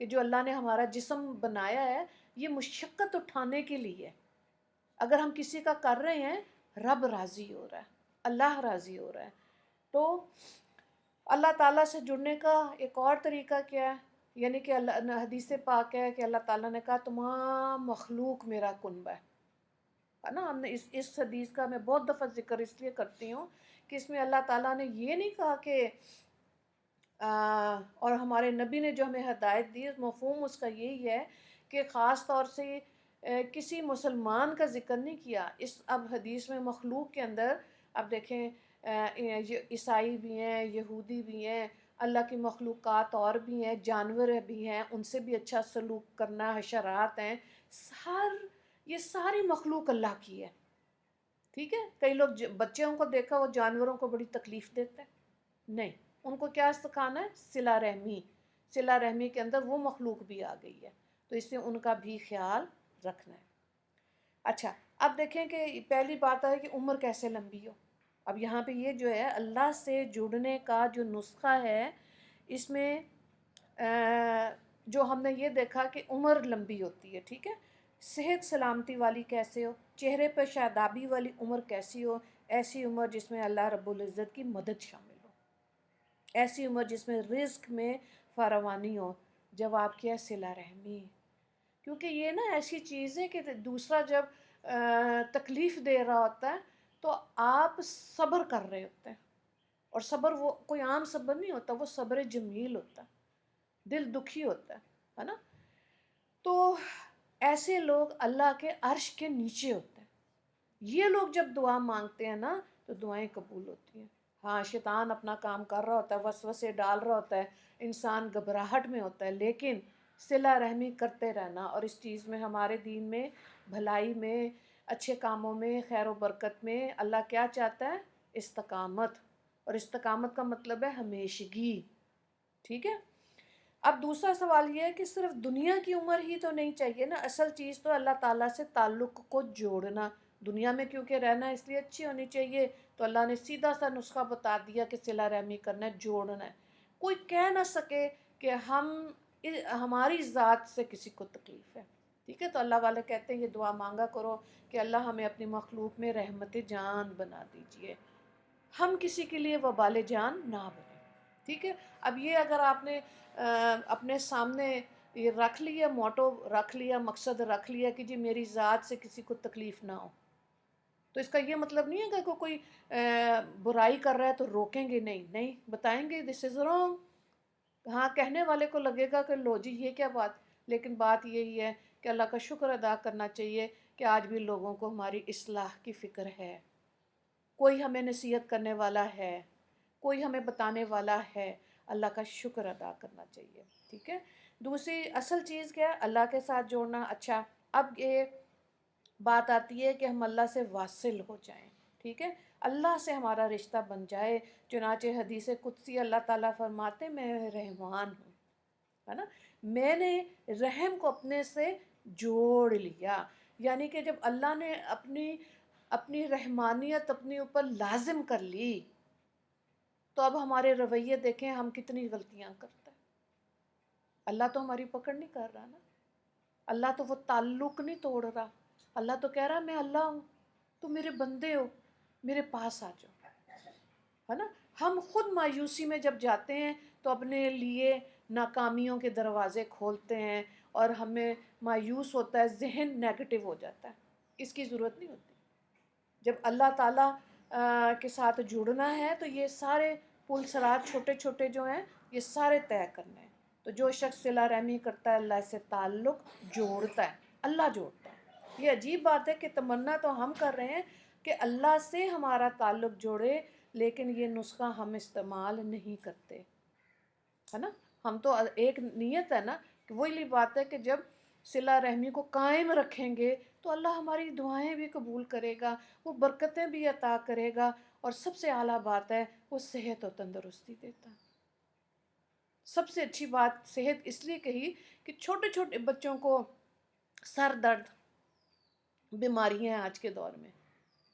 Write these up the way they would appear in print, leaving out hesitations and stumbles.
کہ جو اللہ نے ہمارا جسم بنایا ہے یہ مشقت اٹھانے کے لیے. اگر ہم کسی کا کر رہے ہیں رب راضی ہو رہا ہے، اللہ راضی ہو رہا ہے. تو اللہ تعالیٰ سے جڑنے کا ایک اور طریقہ کیا ہے؟ یعنی کہ اللہ حدیث پاک ہے کہ اللہ تعالیٰ نے کہا تمام مخلوق میرا کنبہ ہے نا. ہم نے اس حدیث کا میں بہت دفعہ ذکر اس لیے کرتی ہوں کہ اس میں اللہ تعالیٰ نے یہ نہیں کہا کہ اور ہمارے نبی نے جو ہمیں ہدایت دی مفہوم اس کا یہی ہے کہ خاص طور سے کسی مسلمان کا ذکر نہیں کیا. اس اب حدیث میں مخلوق کے اندر اب دیکھیں عیسائی بھی ہیں، یہودی بھی ہیں، اللہ کی مخلوقات اور بھی ہیں، جانور بھی ہیں، ان سے بھی اچھا سلوک کرنا، حشرات ہیں، یہ ساری مخلوق اللہ کی ہے. ٹھیک ہے. کئی لوگ بچوں کو دیکھا وہ جانوروں کو بڑی تکلیف دیتے ہیں. نہیں، ان کو کیا سکھانا ہے؟ صلہ رحمی. صلہ رحمی کے اندر وہ مخلوق بھی آ گئی ہے، تو اس سے ان کا بھی خیال رکھنا ہے. اچھا، اب دیکھیں کہ پہلی بات ہے کہ عمر کیسے لمبی ہو. اب یہاں پہ یہ جو ہے اللہ سے جڑنے کا جو نسخہ ہے اس میں جو ہم نے یہ دیکھا کہ عمر لمبی ہوتی ہے. ٹھیک ہے. صحت سلامتی والی کیسے ہو، چہرے پر شادابی والی عمر کیسی ہو؟ ایسی عمر جس میں اللہ رب العزت کی مدد شامل ہو، ایسی عمر جس میں رزق میں فراوانی ہو. جواب کیا ہے؟ صلہ رحمی. کیونکہ یہ نا ایسی چیز ہے کہ دوسرا جب تکلیف دے رہا ہوتا ہے تو آپ صبر کر رہے ہوتے ہیں، اور صبر وہ کوئی عام صبر نہیں ہوتا، وہ صبر جمیل ہوتا ہے، دل دکھی ہوتا ہے نا. تو ایسے لوگ اللہ کے عرش کے نیچے ہوتے ہیں. یہ لوگ جب دعا مانگتے ہیں نا تو دعائیں قبول ہوتی ہیں. ہاں، شیطان اپنا کام کر رہا ہوتا ہے، وسوسے ڈال رہا ہوتا ہے، انسان گھبراہٹ میں ہوتا ہے، لیکن صلہ رحمی کرتے رہنا. اور اس چیز میں ہمارے دین میں بھلائی میں، اچھے کاموں میں، خیر و برکت میں اللہ کیا چاہتا ہے؟ استقامت. اور استقامت کا مطلب ہے ہمیشگی. ٹھیک ہے. اب دوسرا سوال یہ ہے کہ صرف دنیا کی عمر ہی تو نہیں چاہیے نا. اصل چیز تو اللہ تعالیٰ سے تعلق کو جوڑنا. دنیا میں کیونکہ رہنا اس لیے اچھی ہونی چاہیے، تو اللہ نے سیدھا سا نسخہ بتا دیا کہ صلہ رحمی کرنا ہے، جوڑنا ہے. کوئی کہہ نہ سکے کہ ہماری ذات سے کسی کو تکلیف ہے. ٹھیک ہے. تو اللہ والے کہتے ہیں یہ دعا مانگا کرو کہ اللہ ہمیں اپنی مخلوق میں رحمت جان بنا دیجئے، ہم کسی کے لیے وبال جان نہ بنیں. ٹھیک ہے. اب یہ اگر آپ نے اپنے سامنے یہ رکھ لیا، موٹو رکھ لیا، مقصد رکھ لیا کہ جی میری ذات سے کسی کو تکلیف نہ ہو، تو اس کا یہ مطلب نہیں ہے کہ کوئی برائی کر رہا ہے تو روکیں گے. نہیں، بتائیں گے دس از رانگ. ہاں، کہنے والے کو لگے گا کہ لو جی یہ کیا بات، لیکن بات یہی ہے کہ اللہ کا شکر ادا کرنا چاہیے کہ آج بھی لوگوں کو ہماری اصلاح کی فکر ہے، کوئی ہمیں نصیحت کرنے والا ہے، کوئی ہمیں بتانے والا ہے. اللہ کا شکر ادا کرنا چاہیے. ٹھیک ہے. دوسری اصل چیز کیا ہے؟ اللہ کے ساتھ جوڑنا. اچھا، اب یہ بات آتی ہے کہ ہم اللہ سے واصل ہو جائیں. ٹھیک ہے. اللہ سے ہمارا رشتہ بن جائے. چنانچہ حدیث قدسی اللہ تعالیٰ فرماتے میں رحمان ہوں، ہے نا. میں نے رحم کو اپنے سے جوڑ لیا. یعنی کہ جب اللہ نے اپنی رحمانیت اپنے اوپر لازم کر لی تو اب ہمارے رویے دیکھیں ہم کتنی غلطیاں کرتے ہیں. اللہ تو ہماری پکڑ نہیں کر رہا نا، اللہ تو وہ تعلق نہیں توڑ رہا. اللہ تو کہہ رہا میں اللہ ہوں، تو میرے بندے ہو، میرے پاس آ جاؤ، ہے نا. ہم خود مایوسی میں جب جاتے ہیں تو اپنے لیے ناکامیوں کے دروازے کھولتے ہیں اور ہمیں مایوس ہوتا ہے، ذہن نیگیٹو ہو جاتا ہے. اس کی ضرورت نہیں ہوتی. جب اللہ تعالیٰ کے ساتھ جڑنا ہے تو یہ سارے پل صراط چھوٹے چھوٹے جو ہیں یہ سارے طے کرنے ہیں. تو جو شخص صلہ رحمی کرتا ہے اللہ سے تعلق جوڑتا ہے، اللہ جوڑتا ہے. یہ عجیب بات ہے کہ تمنا تو ہم کر رہے ہیں کہ اللہ سے ہمارا تعلق جوڑے، لیکن یہ نسخہ ہم استعمال نہیں کرتے، ہے نا. ہم تو ایک نیت ہے نا کہ وہی بات ہے کہ جب صلہ رحمی کو قائم رکھیں گے تو اللہ ہماری دعائیں بھی قبول کرے گا، وہ برکتیں بھی عطا کرے گا، اور سب سے اعلیٰ بات ہے وہ صحت و تندرستی دیتا ہے. سب سے اچھی بات صحت اس لیے کہی کہ چھوٹے چھوٹے بچوں کو سر درد بیماریاں ہیں آج کے دور میں.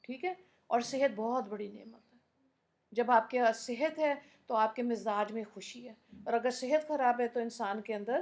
ٹھیک ہے. اور صحت بہت بڑی نعمت ہے. جب آپ کے صحت ہے تو آپ کے مزاج میں خوشی ہے، اور اگر صحت خراب ہے تو انسان کے اندر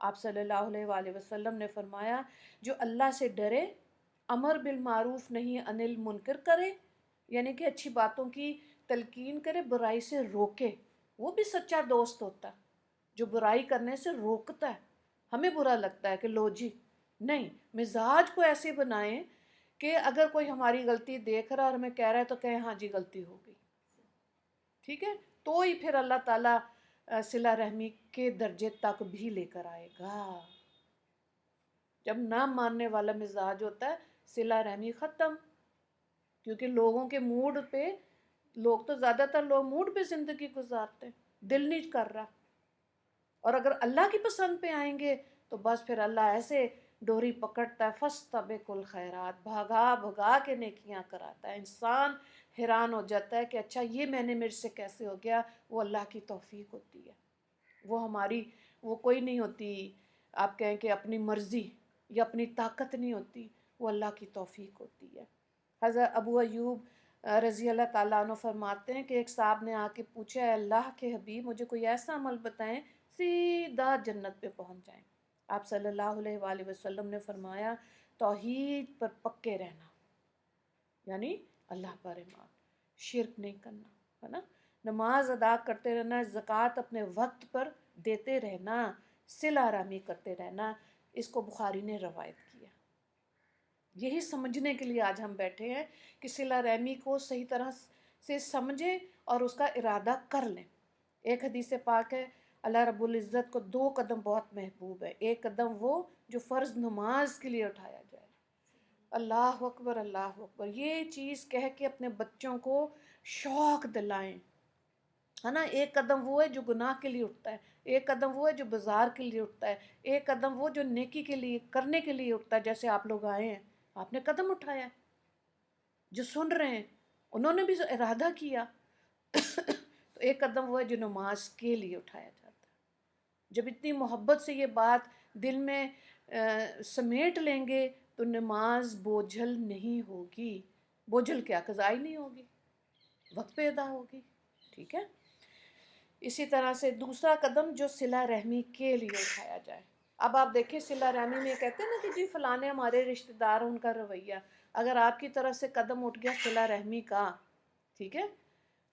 آپ صلی اللہ علیہ وآلہ وسلم نے فرمایا جو اللہ سے ڈرے، امر بالمعروف نہیں انل منکر کرے، یعنی کہ اچھی باتوں کی تلقین کرے، برائی سے روکے، وہ بھی سچا دوست ہوتا ہے جو برائی کرنے سے روکتا ہے۔ ہمیں برا لگتا ہے کہ لو جی، نہیں، مزاج کو ایسے بنائیں کہ اگر کوئی ہماری غلطی دیکھ رہا اور ہمیں کہہ رہا ہے تو کہیں ہاں جی غلطی ہو گئی، ٹھیک ہے، تو ہی پھر اللہ تعالیٰ صلہ رحمی کے درجے تک بھی لے کر آئے گا۔ جب نہ ماننے والا مزاج ہوتا ہے صلہ رحمی ختم، کیونکہ لوگوں کے موڈ پہ، لوگ تو زیادہ تر لوگ موڈ پہ زندگی گزارتے ہیں، دل نہیں کر رہا، اور اگر اللہ کی پسند پہ آئیں گے تو بس پھر اللہ ایسے ڈوری پکڑتا ہے، فاستبقوا الخیرات، بھگا بھگا کے نیکیاں کراتا ہے۔ انسان حیران ہو جاتا ہے کہ اچھا یہ میں نے میرے سے کیسے ہو گیا، وہ اللہ کی توفیق ہوتی ہے، وہ ہماری، وہ کوئی نہیں ہوتی آپ کہیں کہ اپنی مرضی یا اپنی طاقت نہیں ہوتی، وہ اللہ کی توفیق ہوتی ہے۔ حضرت ابو ایوب رضی اللہ تعالیٰ عنہ فرماتے ہیں کہ ایک صاحب نے آ کے پوچھا ہے اللہ کے حبیب مجھے کوئی ایسا عمل بتائیں سیدھا جنت پہ پہنچ جائیں۔ آپ صلی اللہ علیہ وآلہ وسلم نے فرمایا توحید پر پکے رہنا، یعنی اللہ پر ایمان، شرک نہیں کرنا، ہے نا، نماز ادا کرتے رہنا، زکوٰۃ اپنے وقت پر دیتے رہنا، صلہ رحمی کرتے رہنا۔ اس کو بخاری نے روایت کیا۔ یہی سمجھنے کے لیے آج ہم بیٹھے ہیں کہ صلہ رحمی کو صحیح طرح سے سمجھیں اور اس کا ارادہ کر لیں۔ ایک حدیث پاک ہے اللہ رب العزت کو 2 قدم بہت محبوب ہے، ایک قدم وہ جو فرض نماز کے لیے اٹھایا جائے، اللہ اکبر اللہ اکبر، یہ چیز کہہ کے اپنے بچوں کو شوق دلائیں، ہے نا۔ ایک قدم وہ ہے جو گناہ کے لیے اٹھتا ہے، ایک قدم وہ ہے جو بازار کے لیے اٹھتا ہے، ایک قدم وہ جو نیکی کے لیے کرنے کے لیے اٹھتا ہے۔ جیسے آپ لوگ آئے ہیں، آپ نے قدم اٹھایا، جو سن رہے ہیں انہوں نے بھی ارادہ کیا تو ایک قدم وہ ہے جو نماز کے لیے اٹھایا جاتا ہے۔ جب اتنی محبت سے یہ بات دل میں سمیٹ لیں گے تو نماز بوجھل نہیں ہوگی، بوجھل کیا قضائی نہیں ہوگی، وقت پہ ادا ہوگی، ٹھیک ہے۔ اسی طرح سے دوسرا قدم جو صلہ رحمی کے لیے اٹھایا جائے۔ اب آپ دیکھیں صلہ رحمی میں کہتے ہیں نا کہ جی فلانے ہمارے رشتہ دار ان کا رویہ، اگر آپ کی طرف سے قدم اٹھ گیا صلہ رحمی کا، ٹھیک ہے،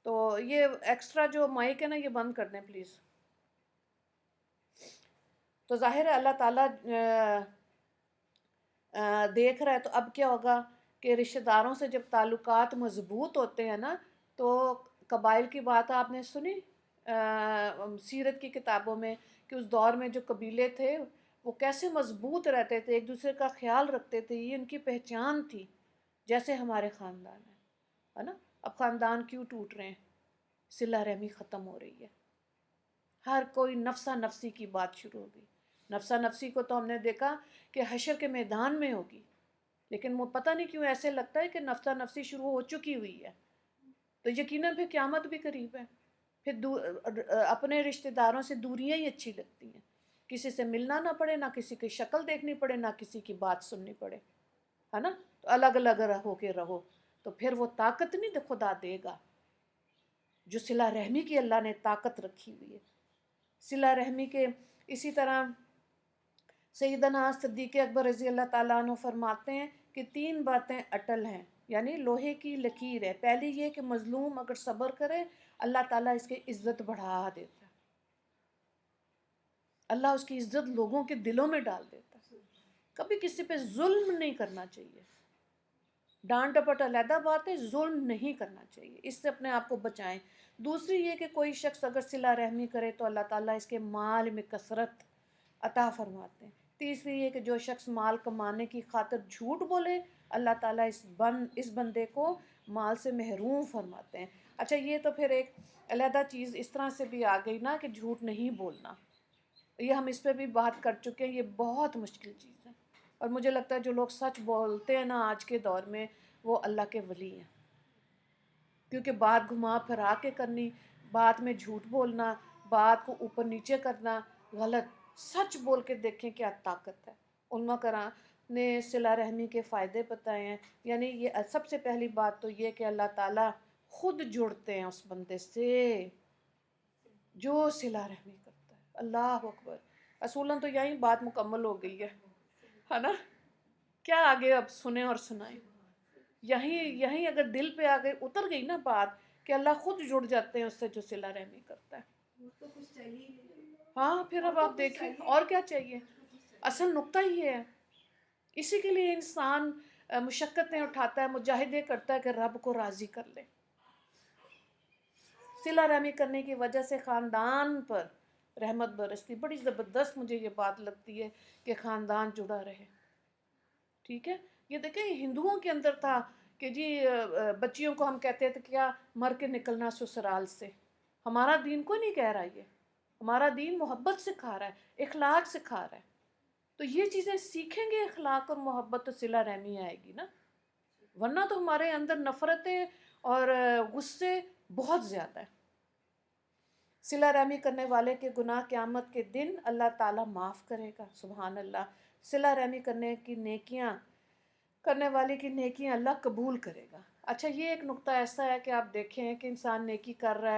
تو یہ ایکسٹرا جو مائک ہے نا یہ بند کر دیں پلیز۔ تو ظاہر ہے اللہ تعالیٰ دیکھ رہا ہے، تو اب کیا ہوگا کہ رشتہ داروں سے جب تعلقات مضبوط ہوتے ہیں نا، تو قبائل کی بات آپ نے سنی سیرت کی کتابوں میں کہ اس دور میں جو قبیلے تھے وہ کیسے مضبوط رہتے تھے، ایک دوسرے کا خیال رکھتے تھے، یہ ان کی پہچان تھی، جیسے ہمارے خاندان ہے نا۔ اب خاندان کیوں ٹوٹ رہے ہیں؟ صلہ رحمی ختم ہو رہی ہے، ہر کوئی نفسا نفسی کی بات شروع ہو گئی۔ نفسا نفسی کو تو ہم نے دیکھا کہ حشر کے میدان میں ہوگی، لیکن وہ پتہ نہیں کیوں ایسے لگتا ہے کہ نفسا نفسی شروع ہو چکی ہوئی ہے، تو یقیناً پھر قیامت بھی قریب ہے، پھر اپنے رشتہ داروں سے دوریاں ہی اچھی لگتی ہیں، کسی سے ملنا نہ پڑے، نہ کسی کی شکل دیکھنی پڑے، نہ کسی کی بات سننی پڑے، ہے نا، تو الگ الگ ہو کے رہو، تو پھر وہ طاقت نہیں خدا دے گا جو صلہ رحمی کی اللہ نے طاقت رکھی ہوئی ہے۔ صلہ رحمی کے اسی طرح سیدنا صدیق اکبر رضی اللہ تعالیٰ عنہ فرماتے ہیں کہ 3 باتیں اٹل ہیں، یعنی لوہے کی لکیر ہے۔ پہلی یہ کہ مظلوم اگر صبر کرے اللہ تعالیٰ اس کی عزت بڑھا دیتا ہے، اللہ اس کی عزت لوگوں کے دلوں میں ڈال دیتا ہے۔ کبھی کسی پہ ظلم نہیں کرنا چاہیے، ڈانٹ ڈپٹ علیحدہ بات ہے، ظلم نہیں کرنا چاہیے، اس سے اپنے آپ کو بچائیں۔ دوسری یہ کہ کوئی شخص اگر صلہ رحمی کرے تو اللہ تعالیٰ اس کے مال میں کثرت عطا فرماتے ہیں۔ تیسری یہ کہ جو شخص مال کمانے کی خاطر جھوٹ بولے اللہ تعالیٰ اس بندے کو مال سے محروم فرماتے ہیں۔ اچھا یہ تو پھر ایک علیحدہ چیز اس طرح سے بھی آ گئی نا کہ جھوٹ نہیں بولنا، یہ ہم اس پہ بھی بات کر چکے ہیں، یہ بہت مشکل چیز ہے، اور مجھے لگتا ہے جو لوگ سچ بولتے ہیں نا آج کے دور میں وہ اللہ کے ولی ہیں، کیونکہ بات گھما پھرا کے کرنی، بات میں جھوٹ بولنا، بات کو اوپر نیچے کرنا غلط۔ سچ بول کے دیکھیں کیا طاقت ہے۔ علماء کرام نے صلہ رحمی کے فائدے بتائے ہیں، یعنی یہ سب سے پہلی بات تو یہ کہ اللہ تعالیٰ خود جڑتے ہیں اس بندے سے جو صلہ رحمی کرتا ہے۔ اللہ اکبر، اصولاً تو یہیں بات مکمل ہو گئی ہے نا؟ کیا آگے اب سنیں اور سنائیں؟ یہیں اگر دل پہ آ گئی، اتر گئی نا بات، کہ اللہ خود جڑ جاتے ہیں اس سے جو صلہ رحمی کرتا ہے۔ ہاں پھر اب آپ دیکھیں اور کیا چاہیے، اصل نقطہ یہ ہے، اسی کے لیے انسان مشقتیں اٹھاتا ہے، مجاہدے کرتا ہے کہ رب کو راضی کر لے۔ صلہ رحمی کرنے کی وجہ سے خاندان پر رحمت برستی، بڑی زبردست مجھے یہ بات لگتی ہے کہ خاندان جڑا رہے، ٹھیک ہے؟ یہ دیکھیں ہندوؤں کے اندر تھا کہ جی بچیوں کو ہم کہتے تھے کیا، مر کے نکلنا سسرال سے۔ ہمارا دین کوئی نہیں کہہ رہا، یہ ہمارا دین محبت سکھا رہا ہے، اخلاق سکھا رہا ہے۔ تو یہ چیزیں سیکھیں گے اخلاق اور محبت تو صلہ رحمی آئے گی نا، ورنہ تو ہمارے اندر نفرتیں اور غصے بہت زیادہ ہے۔ صلہ رحمی کرنے والے کے گناہ قیامت کے دن اللہ تعالیٰ معاف کرے گا، سبحان اللہ۔ صلہ رحمی کرنے والے کی نیکیاں اللہ قبول کرے گا۔ اچھا یہ ایک نقطہ ایسا ہے کہ آپ دیکھیں کہ انسان نیکی کر رہا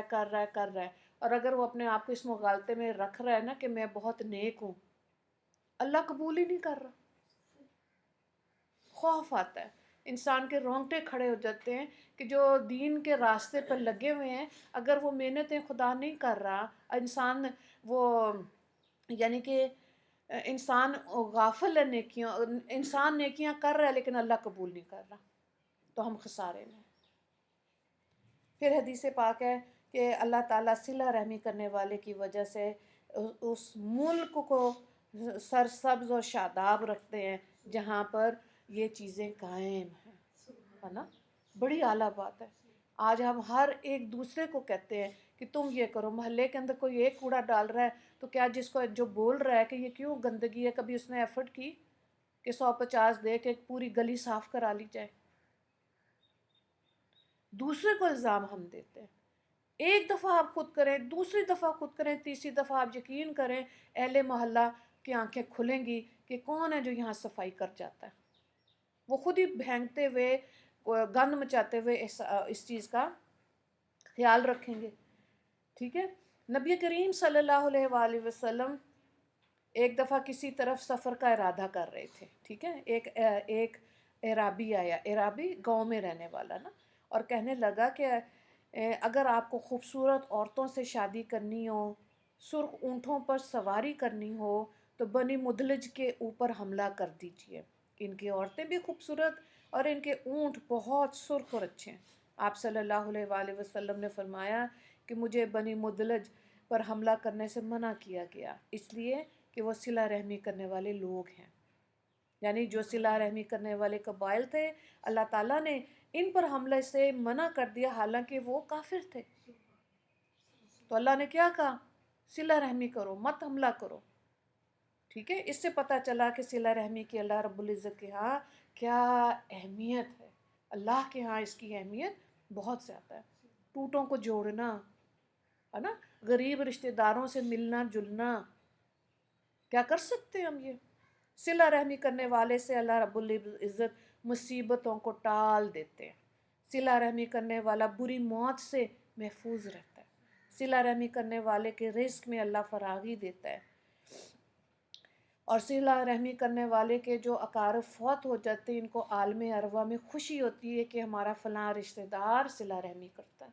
ہے، اور اگر وہ اپنے آپ کو اس مغالطے میں رکھ رہا ہے نا کہ میں بہت نیک ہوں، اللہ قبول ہی نہیں کر رہا۔ خوف آتا ہے، انسان کے رونگٹے کھڑے ہو جاتے ہیں کہ جو دین کے راستے پر لگے ہوئے ہیں، اگر وہ محنتیں خدا نہیں کر رہا، انسان وہ یعنی کہ انسان غافل ہے نیکیوں، انسان نیکیاں کر رہا ہے لیکن اللہ قبول نہیں کر رہا، تو ہم خسارے میں۔ پھر حدیث پاک ہے کہ اللہ تعالیٰ صلہ رحمی کرنے والے کی وجہ سے اس ملک کو سرسبز و شاداب رکھتے ہیں جہاں پر یہ چیزیں قائم ہیں، ہے نا؟ بڑی اعلیٰ بات ہے۔ آج ہم ہر ایک دوسرے کو کہتے ہیں کہ تم یہ کرو، محلے کے اندر کوئی ایک کوڑا ڈال رہا ہے تو کیا جس کو جو بول رہا ہے کہ یہ کیوں گندگی ہے، کبھی اس نے ایفرٹ کی کہ 150 دے کے پوری گلی صاف کرا لی جائے؟ دوسرے کو الزام ہم دیتے ہیں، ایک دفعہ آپ خود کریں، دوسری دفعہ خود کریں، تیسری دفعہ آپ یقین کریں اہل محلہ کی آنکھیں کھلیں گی کہ کون ہے جو یہاں صفائی کر جاتا ہے۔ وہ خود ہی بھینگتے ہوئے، گند مچاتے ہوئے اس چیز کا خیال رکھیں گے، ٹھیک ہے؟ نبی کریم صلی اللہ علیہ وآلہ وسلم ایک دفعہ کسی طرف سفر کا ارادہ کر رہے تھے، ٹھیک ہے؟ ایک اعرابی آیا، اعرابی گاؤں میں رہنے والا نا، اور کہنے لگا کہ اگر آپ کو خوبصورت عورتوں سے شادی کرنی ہو، سرخ اونٹوں پر سواری کرنی ہو تو بنی مدلج کے اوپر حملہ کر دیجئے، ان کی عورتیں بھی خوبصورت اور ان کے اونٹ بہت سرخ اور اچھے ہیں۔ آپ صلی اللہ علیہ وآلہ وسلم نے فرمایا کہ مجھے بنی مدلج پر حملہ کرنے سے منع کیا گیا، اس لیے کہ وہ صلہ رحمی کرنے والے لوگ ہیں، یعنی جو صلہ رحمی کرنے والے قبائل تھے، اللہ تعالیٰ نے ان پر حملے سے منع کر دیا حالانکہ وہ کافر تھے۔ تو اللہ نے کیا کہا؟ صلہ رحمی کرو، مت حملہ کرو، ٹھیک ہے؟ اس سے پتہ چلا کہ صلہ رحمی کی اللہ رب العزت کے ہاں کیا اہمیت ہے، اللہ کے ہاں اس کی اہمیت بہت زیادہ ہے۔ ٹوٹوں کو جوڑنا، ہے نا؟ غریب رشتہ داروں سے ملنا جلنا، کیا کر سکتے ہیں ہم یہ؟ صلہ رحمی کرنے والے سے اللہ رب العزت مصیبتوں کو ٹال دیتے ہیں، صلہ رحمی کرنے والا بری موت سے محفوظ رہتا ہے، صلہ رحمی کرنے والے کے رزق میں اللہ فراغی دیتا ہے، اور صلہ رحمی کرنے والے کے جو اقارب فوت ہو جاتے ہیں ان کو عالم ارواح میں خوشی ہوتی ہے کہ ہمارا فلاں رشتہ دار صلہ رحمی کرتا ہے۔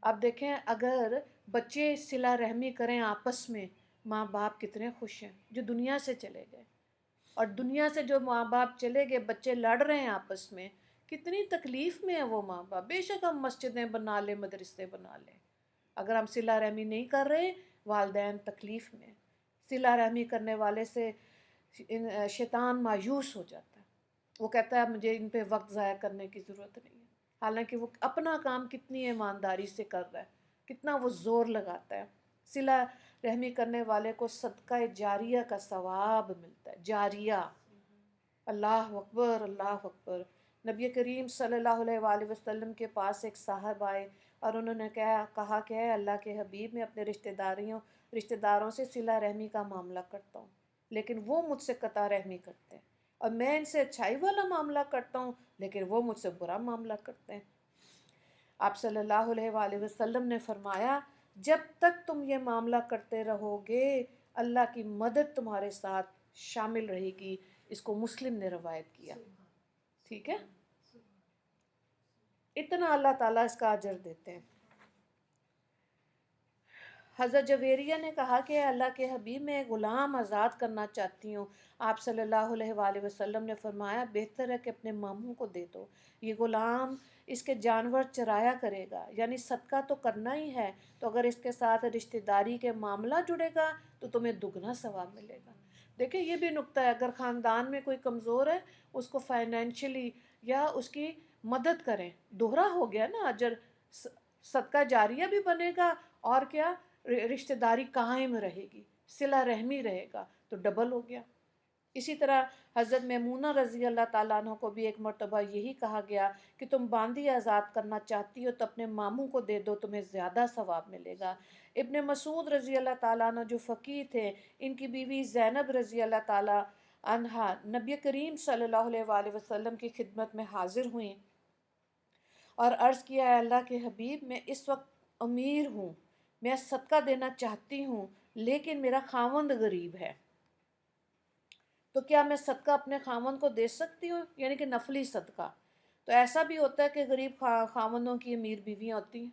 اب دیکھیں اگر بچے صلہ رحمی کریں آپس میں، ماں باپ کتنے خوش ہیں جو دنیا سے چلے گئے، اور دنیا سے جو ماں باپ چلے گئے، بچے لڑ رہے ہیں آپس میں، کتنی تکلیف میں ہے وہ ماں باپ۔ بے شک ہم مسجدیں بنا لیں، مدرسے بنا لیں، اگر ہم صلہ رحمی نہیں کر رہے والدین تکلیف میں۔ صلہ رحمی کرنے والے سے شیطان مایوس ہو جاتا ہے، وہ کہتا ہے مجھے ان پہ وقت ضائع کرنے کی ضرورت نہیں ہے، حالانکہ وہ اپنا کام کتنی ایمانداری سے کر رہا ہے، کتنا وہ زور لگاتا ہے۔ صلہ رحمی کرنے والے کو صدقہ جاریہ کا ثواب ملتا ہے، جاریہ، اللہ اکبر اللہ اکبر۔ نبی کریم صلی اللہ علیہ وآلہ وسلم کے پاس ایک صاحب آئے اور انہوں نے کہا کہ اے اللہ کے حبیب، میں اپنے رشتہ داروں سے صلہ رحمی کا معاملہ کرتا ہوں لیکن وہ مجھ سے قطع رحمی کرتے ہیں، اور میں ان سے اچھائی والا معاملہ کرتا ہوں لیکن وہ مجھ سے برا معاملہ کرتے ہیں۔ آپ صلی اللہ علیہ وآلہ وسلم نے فرمایا جب تک تم یہ معاملہ کرتے رہو گے اللہ کی مدد تمہارے ساتھ شامل رہے گی. اس کو مسلم نے روایت کیا. ٹھیک ہے، اتنا اللہ تعالیٰ اس کا اجر دیتے ہیں. حضرت جویریہ نے کہا کہ اللہ کے حبیب، میں ایک غلام آزاد کرنا چاہتی ہوں. آپ صلی اللہ علیہ وآلہ وسلم نے فرمایا بہتر ہے کہ اپنے ماموں کو دے دو، یہ غلام اس کے جانور چرایا کرے گا. یعنی صدقہ تو کرنا ہی ہے، تو اگر اس کے ساتھ رشتہ داری کے معاملہ جڑے گا تو تمہیں دگنا ثواب ملے گا. دیکھیں یہ بھی نکتہ ہے، اگر خاندان میں کوئی کمزور ہے اس کو فائنینشلی یا اس کی مدد کریں، دوہرا ہو گیا نا اجر. صدقہ جاریہ بھی بنے گا، اور کیا، رشتہ داری قائم رہے گی، صلہ رحمی رہے گا، تو ڈبل ہو گیا. اسی طرح حضرت میمونہ رضی اللہ تعالیٰ عنہ کو بھی ایک مرتبہ یہی کہا گیا کہ تم باندی آزاد کرنا چاہتی ہو تو اپنے ماموں کو دے دو، تمہیں زیادہ ثواب ملے گا. ابن مسعود رضی اللہ تعالیٰ عنہ جو فقیہ تھے، ان کی بیوی زینب رضی اللہ تعالیٰ عنہا نبی کریم صلی اللہ علیہ وآلہ وسلم کی خدمت میں حاضر ہوئیں اور عرض کیا، اے اللہ کے حبیب، میں اس وقت امیر ہوں، میں صدقہ دینا چاہتی ہوں لیکن میرا خاوند غریب ہے، تو کیا میں صدقہ اپنے خاوند کو دے سکتی ہوں؟ یعنی کہ نفلی صدقہ. تو ایسا بھی ہوتا ہے کہ غریب خاوندوں کی امیر بیویاں ہوتی ہیں.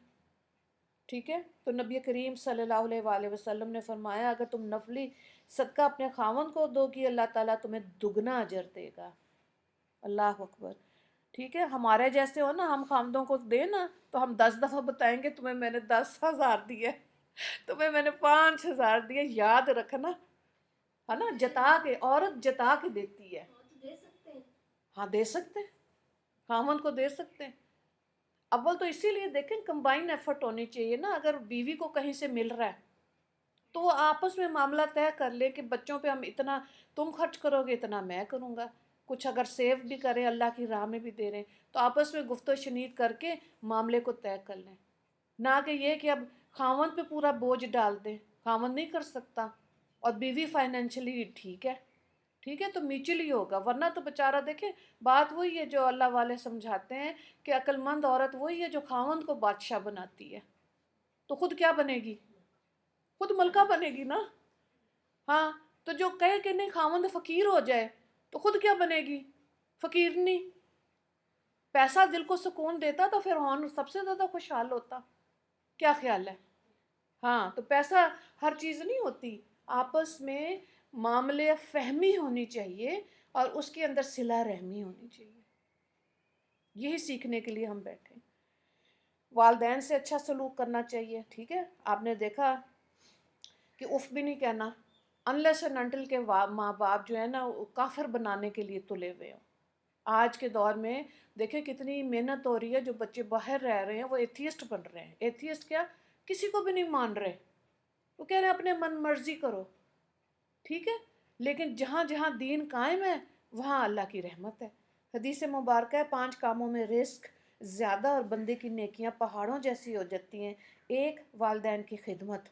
ٹھیک ہے، تو نبی کریم صلی اللہ علیہ وآلہ وسلم نے فرمایا اگر تم نفلی صدقہ اپنے خاوند کو دو گی اللہ تعالیٰ تمہیں دگنا اجر دے گا. اللہ اکبر. ٹھیک ہے، ہمارے جیسے ہو نا، ہم خامدوں کو دیں نا تو ہم 10 دفعہ بتائیں گے تمہیں میں نے 10,000 دیے، تمہیں میں نے 5,000 دیے، یاد رکھنا ہے نا. جتا کے، عورت جتا کے دیتی ہے. ہاں دے سکتے ہیں، خامد کو دے سکتے ہیں. اول تو اسی لیے دیکھیں کمبائن ایفرٹ ہونی چاہیے نا. اگر بیوی کو کہیں سے مل رہا ہے تو وہ آپس میں معاملہ طے کر لے کہ بچوں پہ ہم اتنا تم خرچ کرو گے، اتنا میں کروں گا. کچھ اگر سیو بھی کریں، اللہ کی راہ میں بھی دے رہے ہیں، تو آپس میں گفت و شنید کر کے معاملے کو طے کر لیں. نہ کہ یہ کہ اب خاوند پہ پورا بوجھ ڈال دیں. خاوند نہیں کر سکتا اور بیوی فائنینشلی ٹھیک ہے، ٹھیک ہے، تو میوچلی ہوگا. ورنہ تو بیچارہ دیکھیں، بات وہی ہے جو اللہ والے سمجھاتے ہیں کہ عقل مند عورت وہی ہے جو خاوند کو بادشاہ بناتی ہے، تو خود کیا بنے گی؟ خود ملکہ بنے گی نا. ہاں، تو جو کہے کہ نہیں خاوند فقیر ہو جائے تو خود کیا بنے گی؟ فقیر نہیں. پیسہ دل کو سکون دیتا تو پھر سب سے زیادہ خوشحال ہوتا. کیا خیال ہے؟ ہاں، تو پیسہ ہر چیز نہیں ہوتی. آپس میں معاملے فہمی ہونی چاہیے اور اس کے اندر صلہ رحمی ہونی چاہیے. یہی سیکھنے کے لیے ہم بیٹھے. والدین سے اچھا سلوک کرنا چاہیے. ٹھیک ہے، آپ نے دیکھا کہ اف بھی نہیں کہنا انلیس اینڈ انٹل کے ماں باپ جو ہے نا وہ کافر بنانے کے لیے تلے ہوئے ہوں. آج کے دور میں دیکھیں کتنی محنت ہو رہی ہے، جو بچے باہر رہ رہے ہیں وہ ایتھیسٹ بن رہے ہیں. ایتھیسٹ کیا؟ کسی کو بھی نہیں مان رہے، وہ کہہ رہے ہیں اپنے من مرضی کرو. ٹھیک ہے، لیکن جہاں جہاں دین قائم ہے وہاں اللہ کی رحمت ہے. حدیث مبارکہ ہے 5 کاموں میں رزق زیادہ اور بندے کی نیکیاں پہاڑوں جیسی ہو جاتی ہیں. ایک، والدین کی خدمت.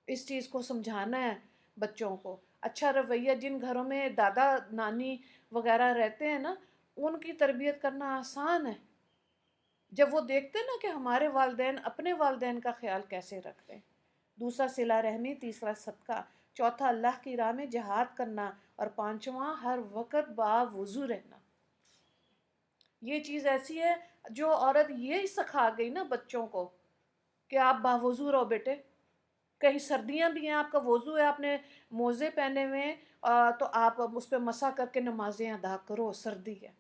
اس چیز کو سمجھانا ہے بچوں کو. اچھا رویہ، جن گھروں میں دادا نانی وغیرہ رہتے ہیں نا، ان کی تربیت کرنا آسان ہے جب وہ دیکھتے ہیں نا کہ ہمارے والدین اپنے والدین کا خیال کیسے رکھتے ہیں. دوسرا صلہ رحمی، تیسرا صدقہ، چوتھا اللہ کی راہ میں جہاد کرنا، اور پانچواں ہر وقت باوضو رہنا. یہ چیز ایسی ہے جو عورت یہ سکھا گئی نا بچوں کو کہ آپ باوضو رہو بیٹے. کہیں سردیاں بھی ہیں، آپ کا وضو ہے، آپ نے موزے پہنے ہوئے ہیں، تو آپ اس پہ مسح کر کے نمازیں ادا کرو، سردی ہے.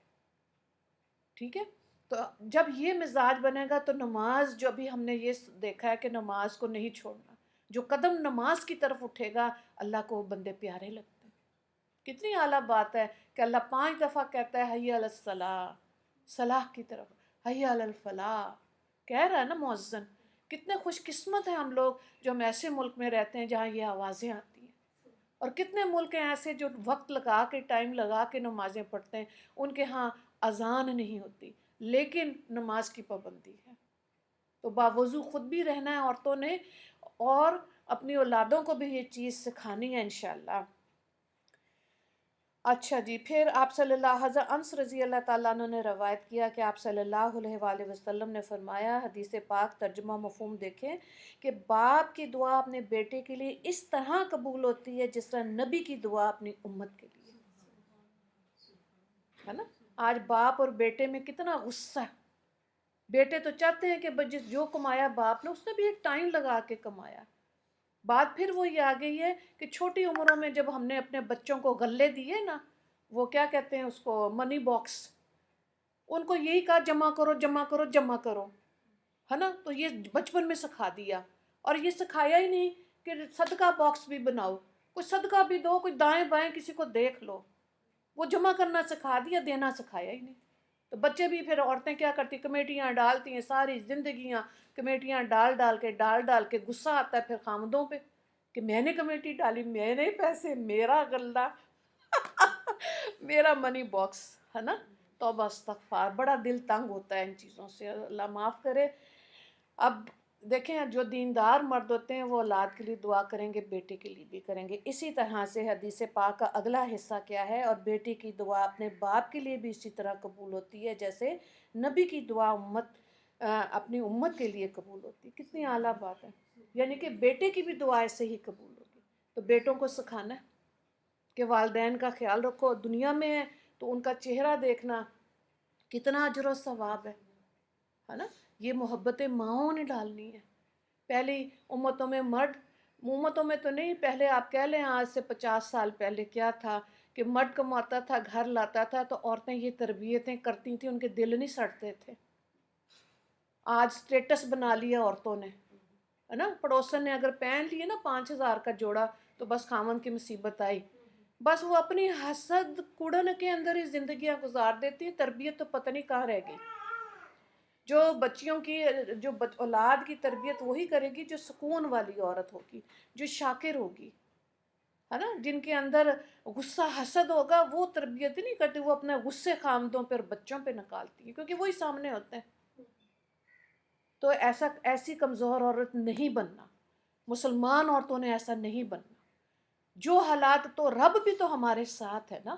ٹھیک ہے، تو جب یہ مزاج بنے گا تو نماز، جو ابھی ہم نے یہ دیکھا ہے کہ نماز کو نہیں چھوڑنا، جو قدم نماز کی طرف اٹھے گا اللہ کو وہ بندے پیارے لگتے ہیں. کتنی اعلیٰ بات ہے کہ اللہ 5 دفعہ کہتا ہے حی علی الصلاح، صلاح کی طرف، حی علی الفلاح کہہ رہا ہے نا مؤذن. کتنے خوش قسمت ہیں ہم لوگ جو ہم ایسے ملک میں رہتے ہیں جہاں یہ آوازیں آتی ہیں. اور کتنے ملک ہیں ایسے جو وقت لگا کے، ٹائم لگا کے نمازیں پڑھتے ہیں، ان کے ہاں اذان نہیں ہوتی لیکن نماز کی پابندی ہے. تو باوضو خود بھی رہنا ہے عورتوں نے، اور اپنی اولادوں کو بھی یہ چیز سکھانی ہے انشاءاللہ. اچھا جی، پھر آپ صلی اللہ حضرت انس رضی اللہ تعالیٰ عنہ نے روایت کیا کہ آپ صلی اللہ علیہ وآلہ وسلم نے فرمایا، حدیث پاک ترجمہ مفہوم دیکھیں، کہ باپ کی دعا اپنے بیٹے کے لیے اس طرح قبول ہوتی ہے جس طرح نبی کی دعا اپنی امت کے لیے، ہے نا؟ آج باپ اور بیٹے میں کتنا غصہ ہے، بیٹے تو چاہتے ہیں کہ جو کمایا باپ نے اس نے بھی ایک ٹائم لگا کے کمایا۔ بات پھر وہی آ گئی ہے کہ چھوٹی عمروں میں جب ہم نے اپنے بچوں کو غلے دیے نا، وہ کیا کہتے ہیں اس کو، منی باکس، ان کو یہی کہا جمع کرو جمع کرو جمع کرو، ہے نا؟ تو یہ بچپن میں سکھا دیا، اور یہ سکھایا ہی نہیں کہ صدقہ باکس بھی بناؤ، کوئی صدقہ بھی دو، کوئی دائیں بائیں کسی کو دیکھ لو، وہ جمع کرنا سکھا دیا، دینا سکھایا ہی نہیں۔ تو بچے بھی پھر، عورتیں کیا کرتی، کمیٹیاں ڈالتی ہیں، ساری زندگیاں کمیٹیاں ڈال ڈال کے غصہ آتا ہے پھر خامدوں پہ کہ میں نے کمیٹی ڈالی، میں نے پیسے، میرا غلہ میرا منی باکس، ہے نا؟ توبہ استغفار، بڑا دل تنگ ہوتا ہے ان چیزوں سے، اللہ معاف کرے۔ اب دیکھیں، جو دیندار مرد ہوتے ہیں وہ اولاد کے لیے دعا کریں گے، بیٹے کے لیے بھی کریں گے۔ اسی طرح سے حدیث پاک کا اگلا حصہ کیا ہے، اور بیٹی کی دعا اپنے باپ کے لیے بھی اسی طرح قبول ہوتی ہے جیسے نبی کی دعا اپنی امت کے لیے قبول ہوتی ہے۔ کتنی اعلیٰ بات ہے، یعنی کہ بیٹے کی بھی دعا ایسے ہی قبول ہوگی۔ تو بیٹوں کو سکھانا ہے کہ والدین کا خیال رکھو، دنیا میں ہے تو ان کا چہرہ دیکھنا کتنا اجر و ثواب ہے نا؟ یہ محبت ماؤں نے ڈالنی ہے۔ پہلی امتوں میں تو نہیں، پہلے آپ کہہ لیں آج سے 50 سال پہلے کیا تھا کہ مرد کماتا تھا، گھر لاتا تھا تو عورتیں یہ تربیتیں کرتی تھیں، ان کے دل نہیں سڑتے تھے۔ آج سٹیٹس بنا لیا عورتوں نے، ہے نا؟ پڑوسن نے اگر پہن لیے نا 5,000 کا جوڑا تو بس خامن کی مصیبت آئی، بس وہ اپنی حسد کڑن کے اندر ہی زندگیاں گزار دیتی ہیں، تربیت تو پتہ نہیں کہاں رہ گئی۔ جو بچیوں کی، اولاد کی تربیت وہی کرے گی جو سکون والی عورت ہوگی، جو شاکر ہوگی، ہے نا؟ جن کے اندر غصہ حسد ہوگا وہ تربیت نہیں کرتی، وہ اپنے غصے خامدوں پہ اور بچوں پہ نکالتی ہیں کیونکہ وہی سامنے ہوتے ہیں۔ تو ایسی کمزور عورت نہیں بننا، مسلمان عورتوں نے ایسا نہیں بننا۔ جو حالات، تو رب بھی تو ہمارے ساتھ ہے نا،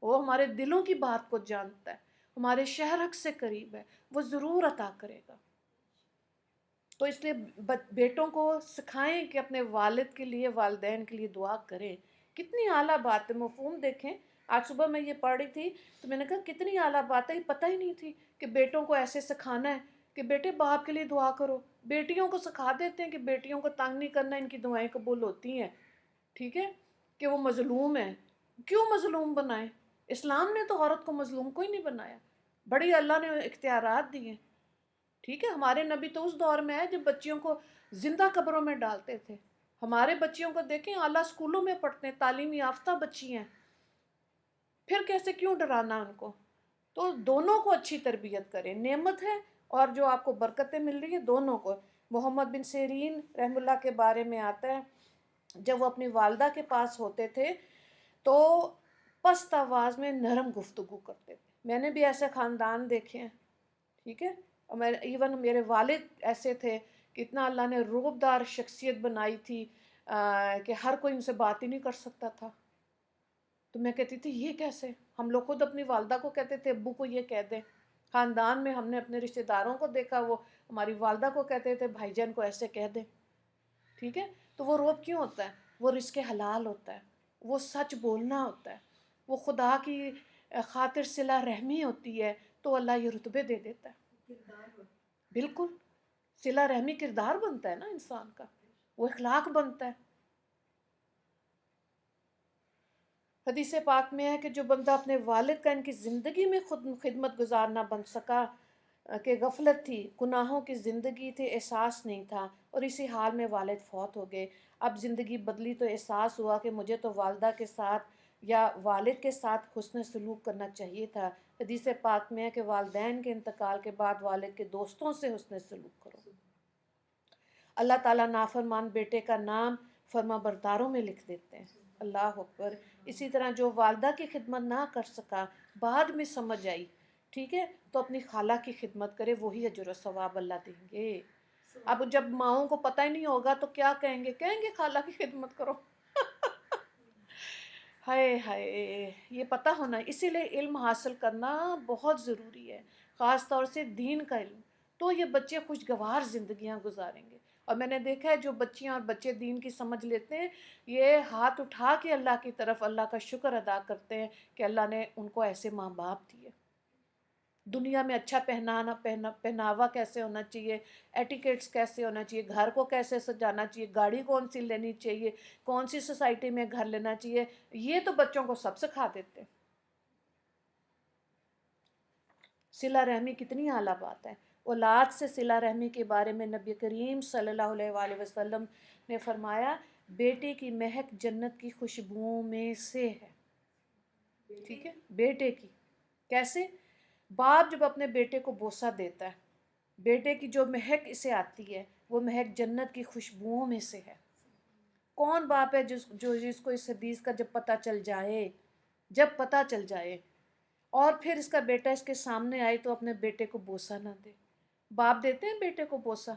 وہ ہمارے دلوں کی بات کو جانتا ہے، ہمارے شہرک سے قریب ہے، وہ ضرور عطا کرے گا۔ تو اس لیے بیٹوں کو سکھائیں کہ اپنے والد کے لیے، والدین کے لیے دعا کریں۔ کتنی اعلیٰ بات ہے، مفہوم دیکھیں۔ آج صبح میں یہ پڑھ رہی تھی تو میں نے کہا کتنی اعلیٰ بات ہے، یہ پتہ ہی نہیں تھی کہ بیٹوں کو ایسے سکھانا ہے کہ بیٹے باپ کے لیے دعا کرو۔ بیٹیوں کو سکھا دیتے ہیں کہ بیٹیوں کو تنگ نہیں کرنا، ان کی دعائیں قبول ہوتی ہیں، ٹھیک ہے؟ کہ وہ مظلوم ہے، کیوں مظلوم بنائیں؟ اسلام نے تو عورت کو مظلوم کوئی نہیں بنایا، بڑی اللہ نے اختیارات دی ہیں، ٹھیک ہے؟ ہمارے نبی تو اس دور میں ہے جب بچیوں کو زندہ قبروں میں ڈالتے تھے۔ ہمارے بچیوں کو دیکھیں، اعلیٰ اسکولوں میں پڑھتے ہیں، تعلیم یافتہ بچی ہیں، پھر کیسے، کیوں ڈرانا ان کو؟ تو دونوں کو اچھی تربیت کریں، نعمت ہے اور جو آپ کو برکتیں مل رہی ہیں دونوں کو۔ محمد بن سیرین رحم اللہ کے بارے میں آتا ہے، جب وہ اپنی والدہ کے پاس ہوتے تھے تو پست آواز میں نرم گفتگو کرتے تھے۔ میں نے بھی ایسے خاندان دیکھے ہیں، ٹھیک ہے؟ اور ایون میرے والد ایسے تھے کہ اتنا اللہ نے روبدار شخصیت بنائی تھی کہ ہر کوئی ان سے بات ہی نہیں کر سکتا تھا۔ تو میں کہتی تھی یہ کیسے؟ ہم لوگ خود اپنی والدہ کو کہتے تھے ابو کو یہ کہہ دیں، خاندان میں ہم نے اپنے رشتہ داروں کو دیکھا، وہ ہماری والدہ کو کہتے تھے بھائی جان کو ایسے کہہ دیں، ٹھیک ہے؟ تو وہ روب کیوں ہوتا ہے؟ وہ رزق حلال ہوتا ہے، وہ سچ بولنا ہوتا ہے، وہ خدا کی خاطر صلہ رحمی ہوتی ہے، تو اللہ یہ رتبے دے دیتا ہے۔ بالکل، صلہ رحمی کردار بنتا ہے نا انسان کا، وہ اخلاق بنتا ہے۔ حدیث پاک میں ہے کہ جو بندہ اپنے والد کا ان کی زندگی میں خود خدمت گزار نہ بن سکا، کہ غفلت تھی، گناہوں کی زندگی تھی، احساس نہیں تھا، اور اسی حال میں والد فوت ہو گئے، اب زندگی بدلی تو احساس ہوا کہ مجھے تو والدہ کے ساتھ یا والد کے ساتھ حسن سلوک کرنا چاہیے تھا۔ حدیث پاک میں ہے کہ والدین کے انتقال کے بعد والد کے دوستوں سے حسن سلوک کرو۔ اللہ تعالیٰ نافرمان بیٹے کا نام فرما برداروں میں لکھ دیتے ہیں، اللہ اکبر۔ اسی طرح جو والدہ کی خدمت نہ کر سکا، بعد میں سمجھ آئی، ٹھیک ہے، تو اپنی خالہ کی خدمت کرے، وہی اجر و ثواب اللہ دیں گے۔ اب جب ماؤں کو پتہ ہی نہیں ہوگا تو کیا کہیں گے؟ کہیں گے خالہ کی خدمت کرو ہائے ہائے، یہ پتہ ہونا، اسی لیے علم حاصل کرنا بہت ضروری ہے، خاص طور سے دین کا علم، تو یہ بچے خوشگوار زندگیاں گزاریں گے۔ اور میں نے دیکھا ہے جو بچیاں اور بچے دین کی سمجھ لیتے ہیں، یہ ہاتھ اٹھا کے اللہ کی طرف اللہ کا شکر ادا کرتے ہیں کہ اللہ نے ان کو ایسے ماں باپ دیے۔ دنیا میں اچھا پہناوا کیسے ہونا چاہیے، ایٹیکیٹس کیسے ہونا چاہیے، گھر کو کیسے سجانا چاہیے، گاڑی کون سی لینی چاہیے، کون سی سوسائٹی میں گھر لینا چاہیے، یہ تو بچوں کو سب سکھا دیتے ہیں۔ صلہ رحمی کتنی اعلیٰ بات ہے۔ اولاد سے صلہ رحمی کے بارے میں نبی کریم صلی اللہ علیہ وآلہ وسلم نے فرمایا، بیٹے کی مہک جنت کی خوشبوؤں میں سے ہے۔ ٹھیک ہے، بیٹے کی کیسے؟ باپ جب اپنے بیٹے کو بوسہ دیتا ہے، بیٹے کی جو مہک اسے آتی ہے وہ مہک جنت کی خوشبوؤں میں سے ہے۔ کون باپ ہے جس کو اس حدیث کا جب پتہ چل جائے اور پھر اس کا بیٹا اس کے سامنے آئے تو اپنے بیٹے کو بوسہ نہ دے؟ باپ دیتے ہیں بیٹے کو بوسہ،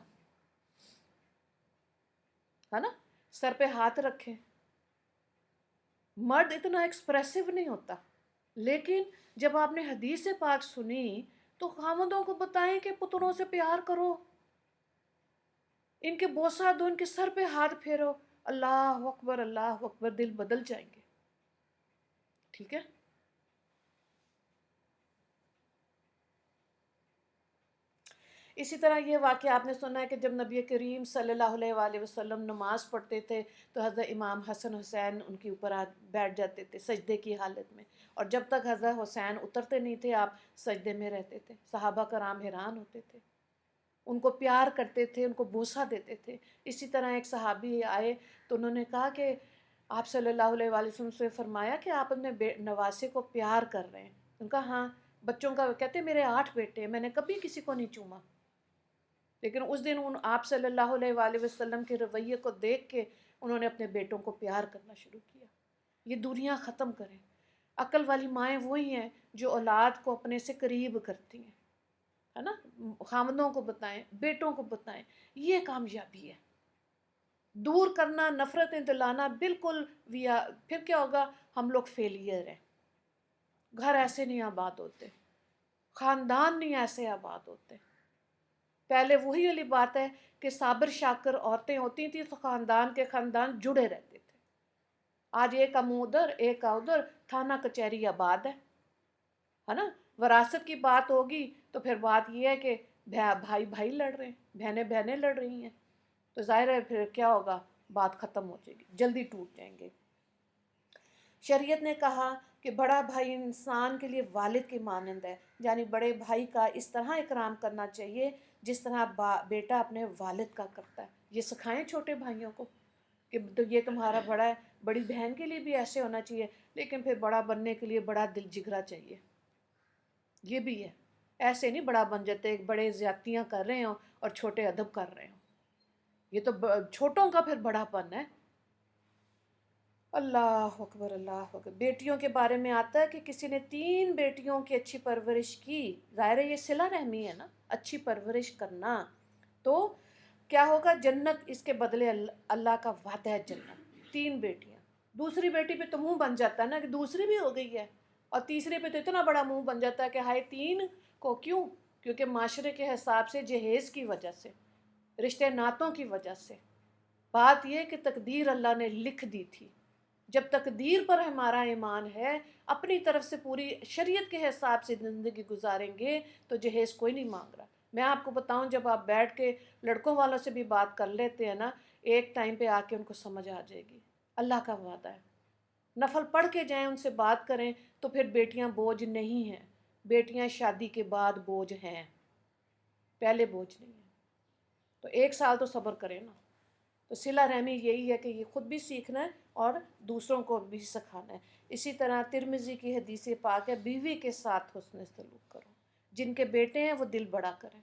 ہے نا، سر پہ ہاتھ رکھے۔ مرد اتنا ایکسپریسو نہیں ہوتا، لیکن جب آپ نے حدیث پاک سنی تو خاوندوں کو بتائیں کہ پتروں سے پیار کرو، ان کے بوسہ دو، ان کے سر پہ ہاتھ پھیرو، اللہ اکبر، دل بدل جائیں گے۔ ٹھیک ہے، اسی طرح یہ واقعہ آپ نے سنا ہے کہ جب نبی کریم صلی اللہ علیہ وآلہ وسلم نماز پڑھتے تھے تو حضرت امام حسن حسین ان کے اوپر بیٹھ جاتے تھے سجدے کی حالت میں، اور جب تک حضرت حسین اترتے نہیں تھے آپ سجدے میں رہتے تھے۔ صحابہ کرام حیران ہوتے تھے، ان کو پیار کرتے تھے، ان کو بوسہ دیتے تھے۔ اسی طرح ایک صحابی آئے تو انہوں نے کہا کہ آپ صلی اللہ علیہ وآلہ وسلم سے فرمایا کہ آپ اپنے نواسے کو پیار کر رہے ہیں۔ ان کا ہاں، بچوں کا کہتے میرے 8 بیٹے ہیں، میں نے کبھی کسی کو نہیں چوما، لیکن اس دن آپ صلی اللہ علیہ وآلہ وسلم کے رویے کو دیکھ کے انہوں نے اپنے بیٹوں کو پیار کرنا شروع کیا۔ یہ دنیا ختم کریں۔ عقل والی مائیں وہی ہیں جو اولاد کو اپنے سے قریب کرتی ہیں، ہے نا، خامدوں کو بتائیں، بیٹوں کو بتائیں، یہ کامیابی ہے۔ دور کرنا، نفرتیں دلانا، بالکل پھر کیا ہوگا؟ ہم لوگ فیلئر ہیں۔ گھر ایسے نہیں آباد ہوتے، خاندان نہیں ایسے آباد ہوتے۔ پہلے وہی والی بات ہے کہ صابر شاکر عورتیں ہوتی تھیں تو خاندان جڑے رہتے تھے۔ آج ایک کا منہ ادھر، ایک کا ادھر، تھانہ کچہری آباد ہے نا۔ وراثت کی بات ہوگی تو پھر بات یہ ہے کہ بھائی لڑ رہے ہیں، بہنیں لڑ رہی ہیں، تو ظاہر ہے پھر کیا ہوگا؟ بات ختم ہو جائے گی، جلدی ٹوٹ جائیں گے۔ شریعت نے کہا کہ بڑا بھائی انسان کے لیے والد کی مانند ہے، یعنی بڑے بھائی کا اس طرح اکرام کرنا چاہیے جس طرح بیٹا اپنے والد کا کرتا ہے۔ یہ سکھائیں چھوٹے بھائیوں کو کہ یہ تمہارا بڑا ہے۔ بڑی بہن کے لیے بھی ایسے ہونا چاہیے، لیکن پھر بڑا بننے کے لیے بڑا دل جگرا چاہیے، یہ بھی ہے۔ ایسے نہیں بڑا بن جاتے، بڑے زیادتیاں کر رہے ہوں اور چھوٹے ادب کر رہے ہوں، یہ تو چھوٹوں کا پھر بڑا پن ہے۔ اللہ اکبر، اللہ اکبر۔ بیٹیوں کے بارے میں آتا ہے کہ کسی نے 3 بیٹیوں کی اچھی پرورش کی، ظاہر ہے یہ صلہ رحمی ہے نا، اچھی پرورش کرنا، تو کیا ہوگا؟ جنت اس کے بدلے اللہ کا وعدہ ہے جنت۔ 3 بیٹیاں، دوسری بیٹی پہ تو منہ بن جاتا ہے نا کہ دوسری بھی ہو گئی ہے، اور تیسرے پہ تو اتنا بڑا منہ بن جاتا ہے کہ ہائے 3 کو کیوں؟ کیونکہ معاشرے کے حساب سے جہیز کی وجہ سے، رشتے ناتوں کی وجہ سے۔ بات یہ کہ تقدیر اللہ نے لکھ دی تھی، جب تقدیر پر ہمارا ایمان ہے، اپنی طرف سے پوری شریعت کے حساب سے زندگی گزاریں گے تو جہیز کوئی نہیں مانگ رہا۔ میں آپ کو بتاؤں، جب آپ بیٹھ کے لڑکوں والوں سے بھی بات کر لیتے ہیں نا، ایک ٹائم پہ آ کے ان کو سمجھ آ جائے گی، اللہ کا وعدہ ہے۔ نفل پڑھ کے جائیں، ان سے بات کریں، تو پھر بیٹیاں بوجھ نہیں ہیں، بیٹیاں شادی کے بعد بوجھ ہیں، پہلے بوجھ نہیں ہیں۔ تو 1 سال تو صبر کریں نا۔ تو صلہ رحمی یہی ہے کہ یہ خود بھی سیکھنا ہے اور دوسروں کو بھی سکھانا ہے۔ اسی طرح ترمذی کی حدیث پاک ہے، بیوی کے ساتھ حسن سلوک کرو، جن کے بیٹے ہیں وہ دل بڑا کریں۔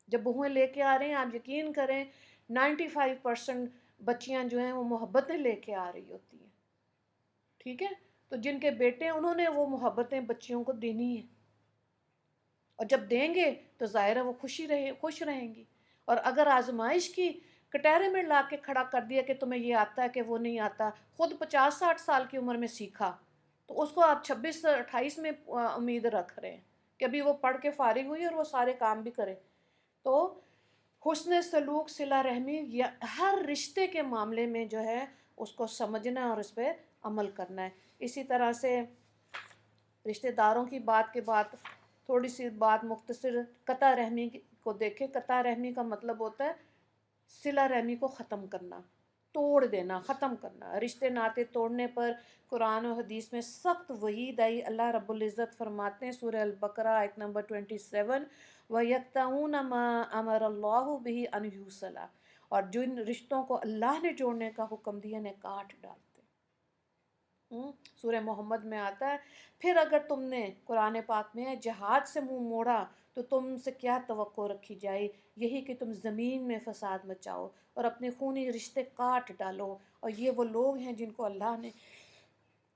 جب بہویں لے کے آ رہے ہیں، آپ یقین کریں 95% بچیاں جو ہیں وہ محبتیں لے کے آ رہی ہوتی ہیں، ٹھیک ہے، تو جن کے بیٹے ہیں انہوں نے وہ محبتیں بچیوں کو دینی ہیں، اور جب دیں گے تو ظاہر ہے وہ خوش رہیں گی۔ اور اگر آزمائش کی کٹہرے میں لا کے کھڑا کر دیا کہ تمہیں یہ آتا ہے کہ وہ نہیں آتا، خود 50-60 سال کی عمر میں سیکھا، تو اس کو آپ 26-28 میں امید رکھ رہے ہیں کہ ابھی وہ پڑھ کے فارغ ہوئی اور وہ سارے کام بھی کرے۔ تو حسن سلوک، صلہ رحمی، ہر رشتے کے معاملے میں جو ہے اس کو سمجھنا ہے اور اس پہ عمل کرنا ہے۔ اسی طرح سے رشتہ داروں کی بات کے بعد تھوڑی سی بات مختصر قطع رحمی کو دیکھیں۔ قطع رحمی کا مطلب ہوتا ہے صلہ رحمی کو ختم کرنا، توڑ دینا، ختم کرنا۔ رشتے ناطے توڑنے پر قرآن و حدیث میں سخت وعید آئی۔ اللہ رب العزت فرماتے ہیں سورہ البقرہ آیت نمبر 27، وَيَقْطَعُونَ مَا أَمَرَ اللَّهُ بِهِ أَنْ يُوصَلَ، اور جن رشتوں کو اللہ نے جوڑنے کا حکم دیا انہیں کاٹ ڈالتے۔ سورہ محمد میں آتا ہے، پھر اگر تم نے، قرآن پاک میں ہے، جہاد سے منہ موڑا تو تم سے کیا توقع رکھی جائے، یہی کہ تم زمین میں فساد مچاؤ اور اپنے خونی رشتے کاٹ ڈالو، اور یہ وہ لوگ ہیں جن کو اللہ نے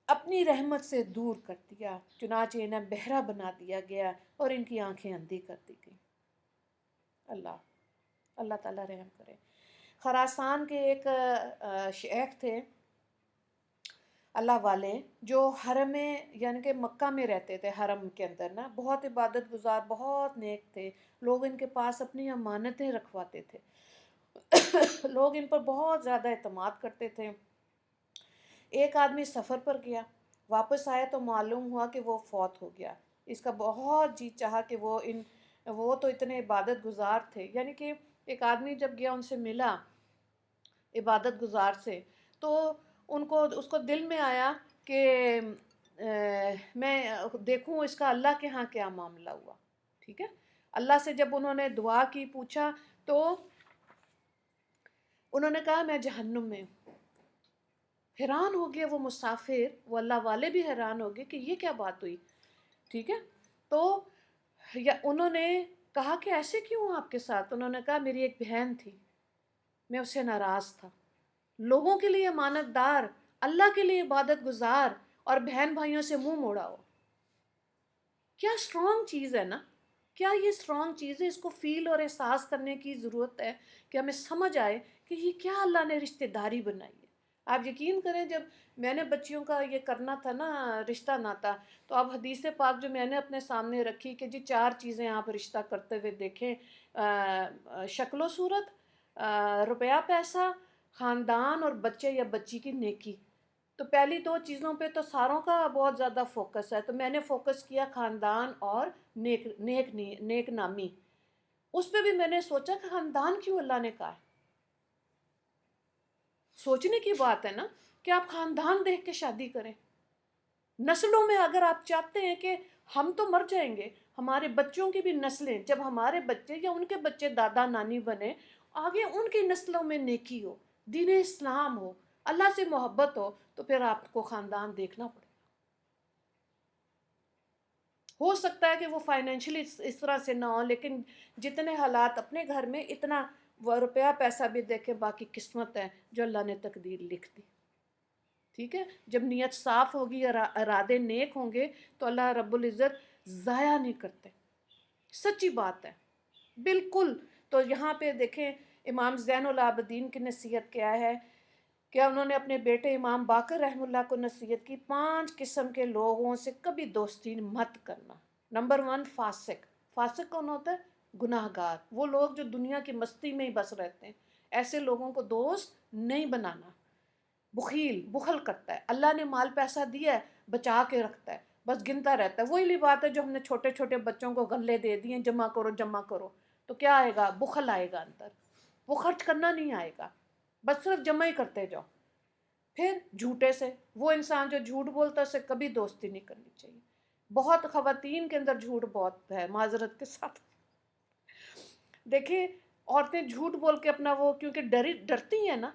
اپنی رحمت سے دور کر دیا، چنانچہ انہیں بہرا بنا دیا گیا اور ان کی آنکھیں اندھی کر دی گئی۔ اللہ تعالیٰ رحم کرے۔ خراسان کے ایک شیخ تھے اللہ والے، جو حرم میں یعنی کہ مکہ میں رہتے تھے، حرم کے اندر نا، بہت عبادت گزار، بہت نیک تھے، لوگ ان کے پاس اپنی امانتیں رکھواتے تھے، لوگ ان پر بہت زیادہ اعتماد کرتے تھے۔ ایک آدمی سفر پر گیا، واپس آیا تو معلوم ہوا کہ وہ فوت ہو گیا۔ اس کا بہت جی چاہا کہ وہ تو اتنے عبادت گزار تھے، یعنی کہ ایک آدمی جب گیا ان سے ملا عبادت گزار سے، تو اس کو دل میں آیا کہ میں دیکھوں اس کا اللہ کے ہاں کیا معاملہ ہوا۔ ٹھیک ہے، اللہ سے جب انہوں نے دعا کی، پوچھا، تو انہوں نے کہا میں جہنم میں ہوں۔ حیران ہو گیا وہ مسافر، وہ اللہ والے بھی حیران ہو گئے کہ یہ کیا بات ہوئی۔ ٹھیک ہے، تو انہوں نے کہا کہ ایسے کیوں آپ کے ساتھ؟ انہوں نے کہا میری ایک بہن تھی، میں اس سے ناراض تھا، لوگوں کے لیے امانت دار، اللہ کے لیے عبادت گزار، اور بہن بھائیوں سے منہ موڑا ہو۔ کیا اسٹرانگ چیز ہے نا، کیا یہ اسٹرانگ چیز ہے، اس کو فیل اور احساس کرنے کی ضرورت ہے کہ ہمیں سمجھ آئے کہ یہ کیا اللہ نے رشتہ داری بنائی ہے۔ آپ یقین کریں، جب میں نے بچیوں کا یہ کرنا تھا نا رشتہ ناتا، تو اب حدیث پاک جو میں نے اپنے سامنے رکھی کہ جی 4 چیزیں آپ رشتہ کرتے ہوئے دیکھیں، شکل و صورت، روپیہ پیسہ، خاندان، اور بچے یا بچی کی نیکی۔ تو پہلی 2 چیزوں پہ تو ساروں کا بہت زیادہ فوکس ہے، تو میں نے فوکس کیا خاندان اور نیک نامی۔ اس پہ بھی میں نے سوچا کہ خاندان کیوں اللہ نے کہا ہے؟ سوچنے کی بات ہے نا کہ آپ خاندان دیکھ کے شادی کریں۔ نسلوں میں اگر آپ چاہتے ہیں کہ ہم تو مر جائیں گے، ہمارے بچوں کی بھی نسلیں، جب ہمارے بچے یا ان کے بچے دادا نانی بنے، آگے ان کی نسلوں میں نیکی ہو، دین اسلام ہو، اللہ سے محبت ہو، تو پھر آپ کو خاندان دیکھنا پڑے۔ ہو سکتا ہے کہ وہ فائنینشلی اس طرح سے نہ ہو، لیکن جتنے حالات اپنے گھر میں، اتنا وہ روپیہ پیسہ بھی دیکھے، باقی قسمت ہے جو اللہ نے تقدیر لکھ دی۔ ٹھیک ہے، جب نیت صاف ہوگی، ارادے نیک ہوں گے، تو اللہ رب العزت ضائع نہیں کرتے۔ سچی بات ہے بالکل۔ تو یہاں پہ دیکھیں امام زین العابدین کی نصیحت کیا ہے، کیا انہوں نے اپنے بیٹے امام باقر رحمہ اللہ کو نصیحت کی، 5 قسم کے لوگوں سے کبھی دوستی مت کرنا۔ نمبر 1، فاسق۔ فاسق کون ہوتا ہے؟ گناہ گار، وہ لوگ جو دنیا کی مستی میں ہی بس رہتے ہیں، ایسے لوگوں کو دوست نہیں بنانا۔ بخیل، بخل کرتا ہے، اللہ نے مال پیسہ دیا ہے بچا کے رکھتا ہے، بس گنتا رہتا ہے۔ وہی بات ہے جو ہم نے چھوٹے چھوٹے بچوں کو غلے دے دیے، جمع کرو جمع کرو، تو کیا آئے گا؟ بخل آئے گا اندر، وہ خرچ کرنا نہیں آئے گا، بس صرف جمع ہی کرتے جاؤ۔ پھر جھوٹے سے، وہ انسان جو جھوٹ بولتا ہے اس سے کبھی دوستی نہیں کرنی چاہیے۔ بہت خواتین کے اندر جھوٹ بہت ہے، معذرت کے ساتھ۔ دیکھیں عورتیں جھوٹ بول کے اپنا وہ، کیونکہ ڈرتی ہیں نا،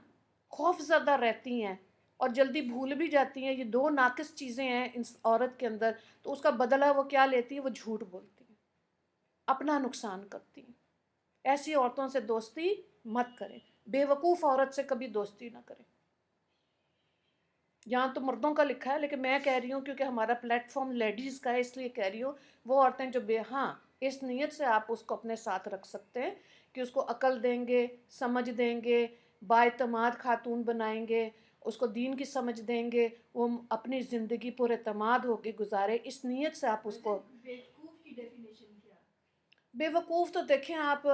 خوف زدہ رہتی ہیں اور جلدی بھول بھی جاتی ہیں۔ یہ 2 ناقص چیزیں ہیں اس عورت کے اندر، تو اس کا بدلہ وہ کیا لیتی ہے؟ وہ جھوٹ بولتی ہے، اپنا نقصان کرتی ہیں۔ ایسی عورتوں سے دوستی مت کریں، بے وقوف عورت سے کبھی دوستی نہ کریں۔ یہاں تو مردوں کا لکھا ہے، لیکن میں کہہ رہی ہوں کیونکہ ہمارا پلیٹ فارم لیڈیز کا ہے، اس لیے کہہ رہی ہوں وہ عورتیں جو ہاں اس نیت سے آپ اس کو اپنے ساتھ رکھ سکتے ہیں کہ اس کو عقل دیں گے، سمجھ دیں گے، بااعتماد خاتون بنائیں گے، اس کو دین کی سمجھ دیں گے، وہ اپنی زندگی پر اعتماد ہو کے گزارے، اس نیت سے آپ اس کو. بیوقوف کی ڈیفینیشن کیا؟ بے وقوف تو دیکھیں آپ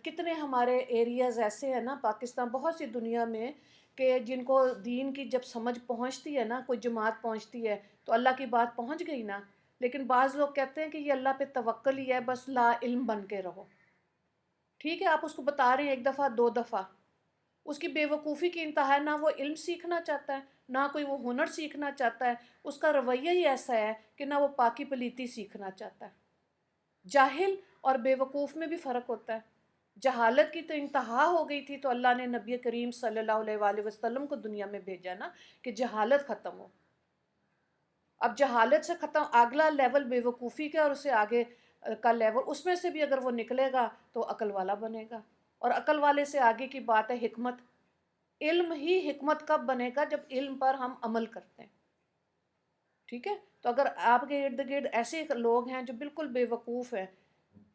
کتنے ہمارے ایریاز ایسے ہیں نا پاکستان، بہت سی دنیا میں، کہ جن کو دین کی جب سمجھ پہنچتی ہے نا، کوئی جماعت پہنچتی ہے تو اللہ کی بات پہنچ گئی نا، لیکن بعض لوگ کہتے ہیں کہ یہ اللہ پہ توکل ہی ہے، بس لا علم بن کے رہو. ٹھیک ہے، آپ اس کو بتا رہے ہیں ایک دفعہ دو دفعہ، اس کی بے وقوفی کی انتہا ہے، نہ وہ علم سیکھنا چاہتا ہے، نہ کوئی وہ ہنر سیکھنا چاہتا ہے، اس کا رویہ ہی ایسا ہے کہ نہ وہ پاکی پلیتی سیکھنا چاہتا ہے. جاہل اور بے وقوف میں بھی فرق ہوتا ہے. جہالت کی تو انتہا ہو گئی تھی تو اللہ نے نبی کریم صلی اللہ علیہ وآلہ وسلم کو دنیا میں بھیجا نا کہ جہالت ختم ہو. اب جہالت سے ختم اگلا لیول بے وقوفی کا، اور اسے آگے کا لیول، اس میں سے بھی اگر وہ نکلے گا تو عقل والا بنے گا. اور عقل والے سے آگے کی بات ہے حکمت. علم ہی حکمت کب بنے گا؟ جب علم پر ہم عمل کرتے ہیں. ٹھیک ہے، تو اگر آپ کے ارد گرد ایسے لوگ ہیں جو بالکل بے وقوف ہیں،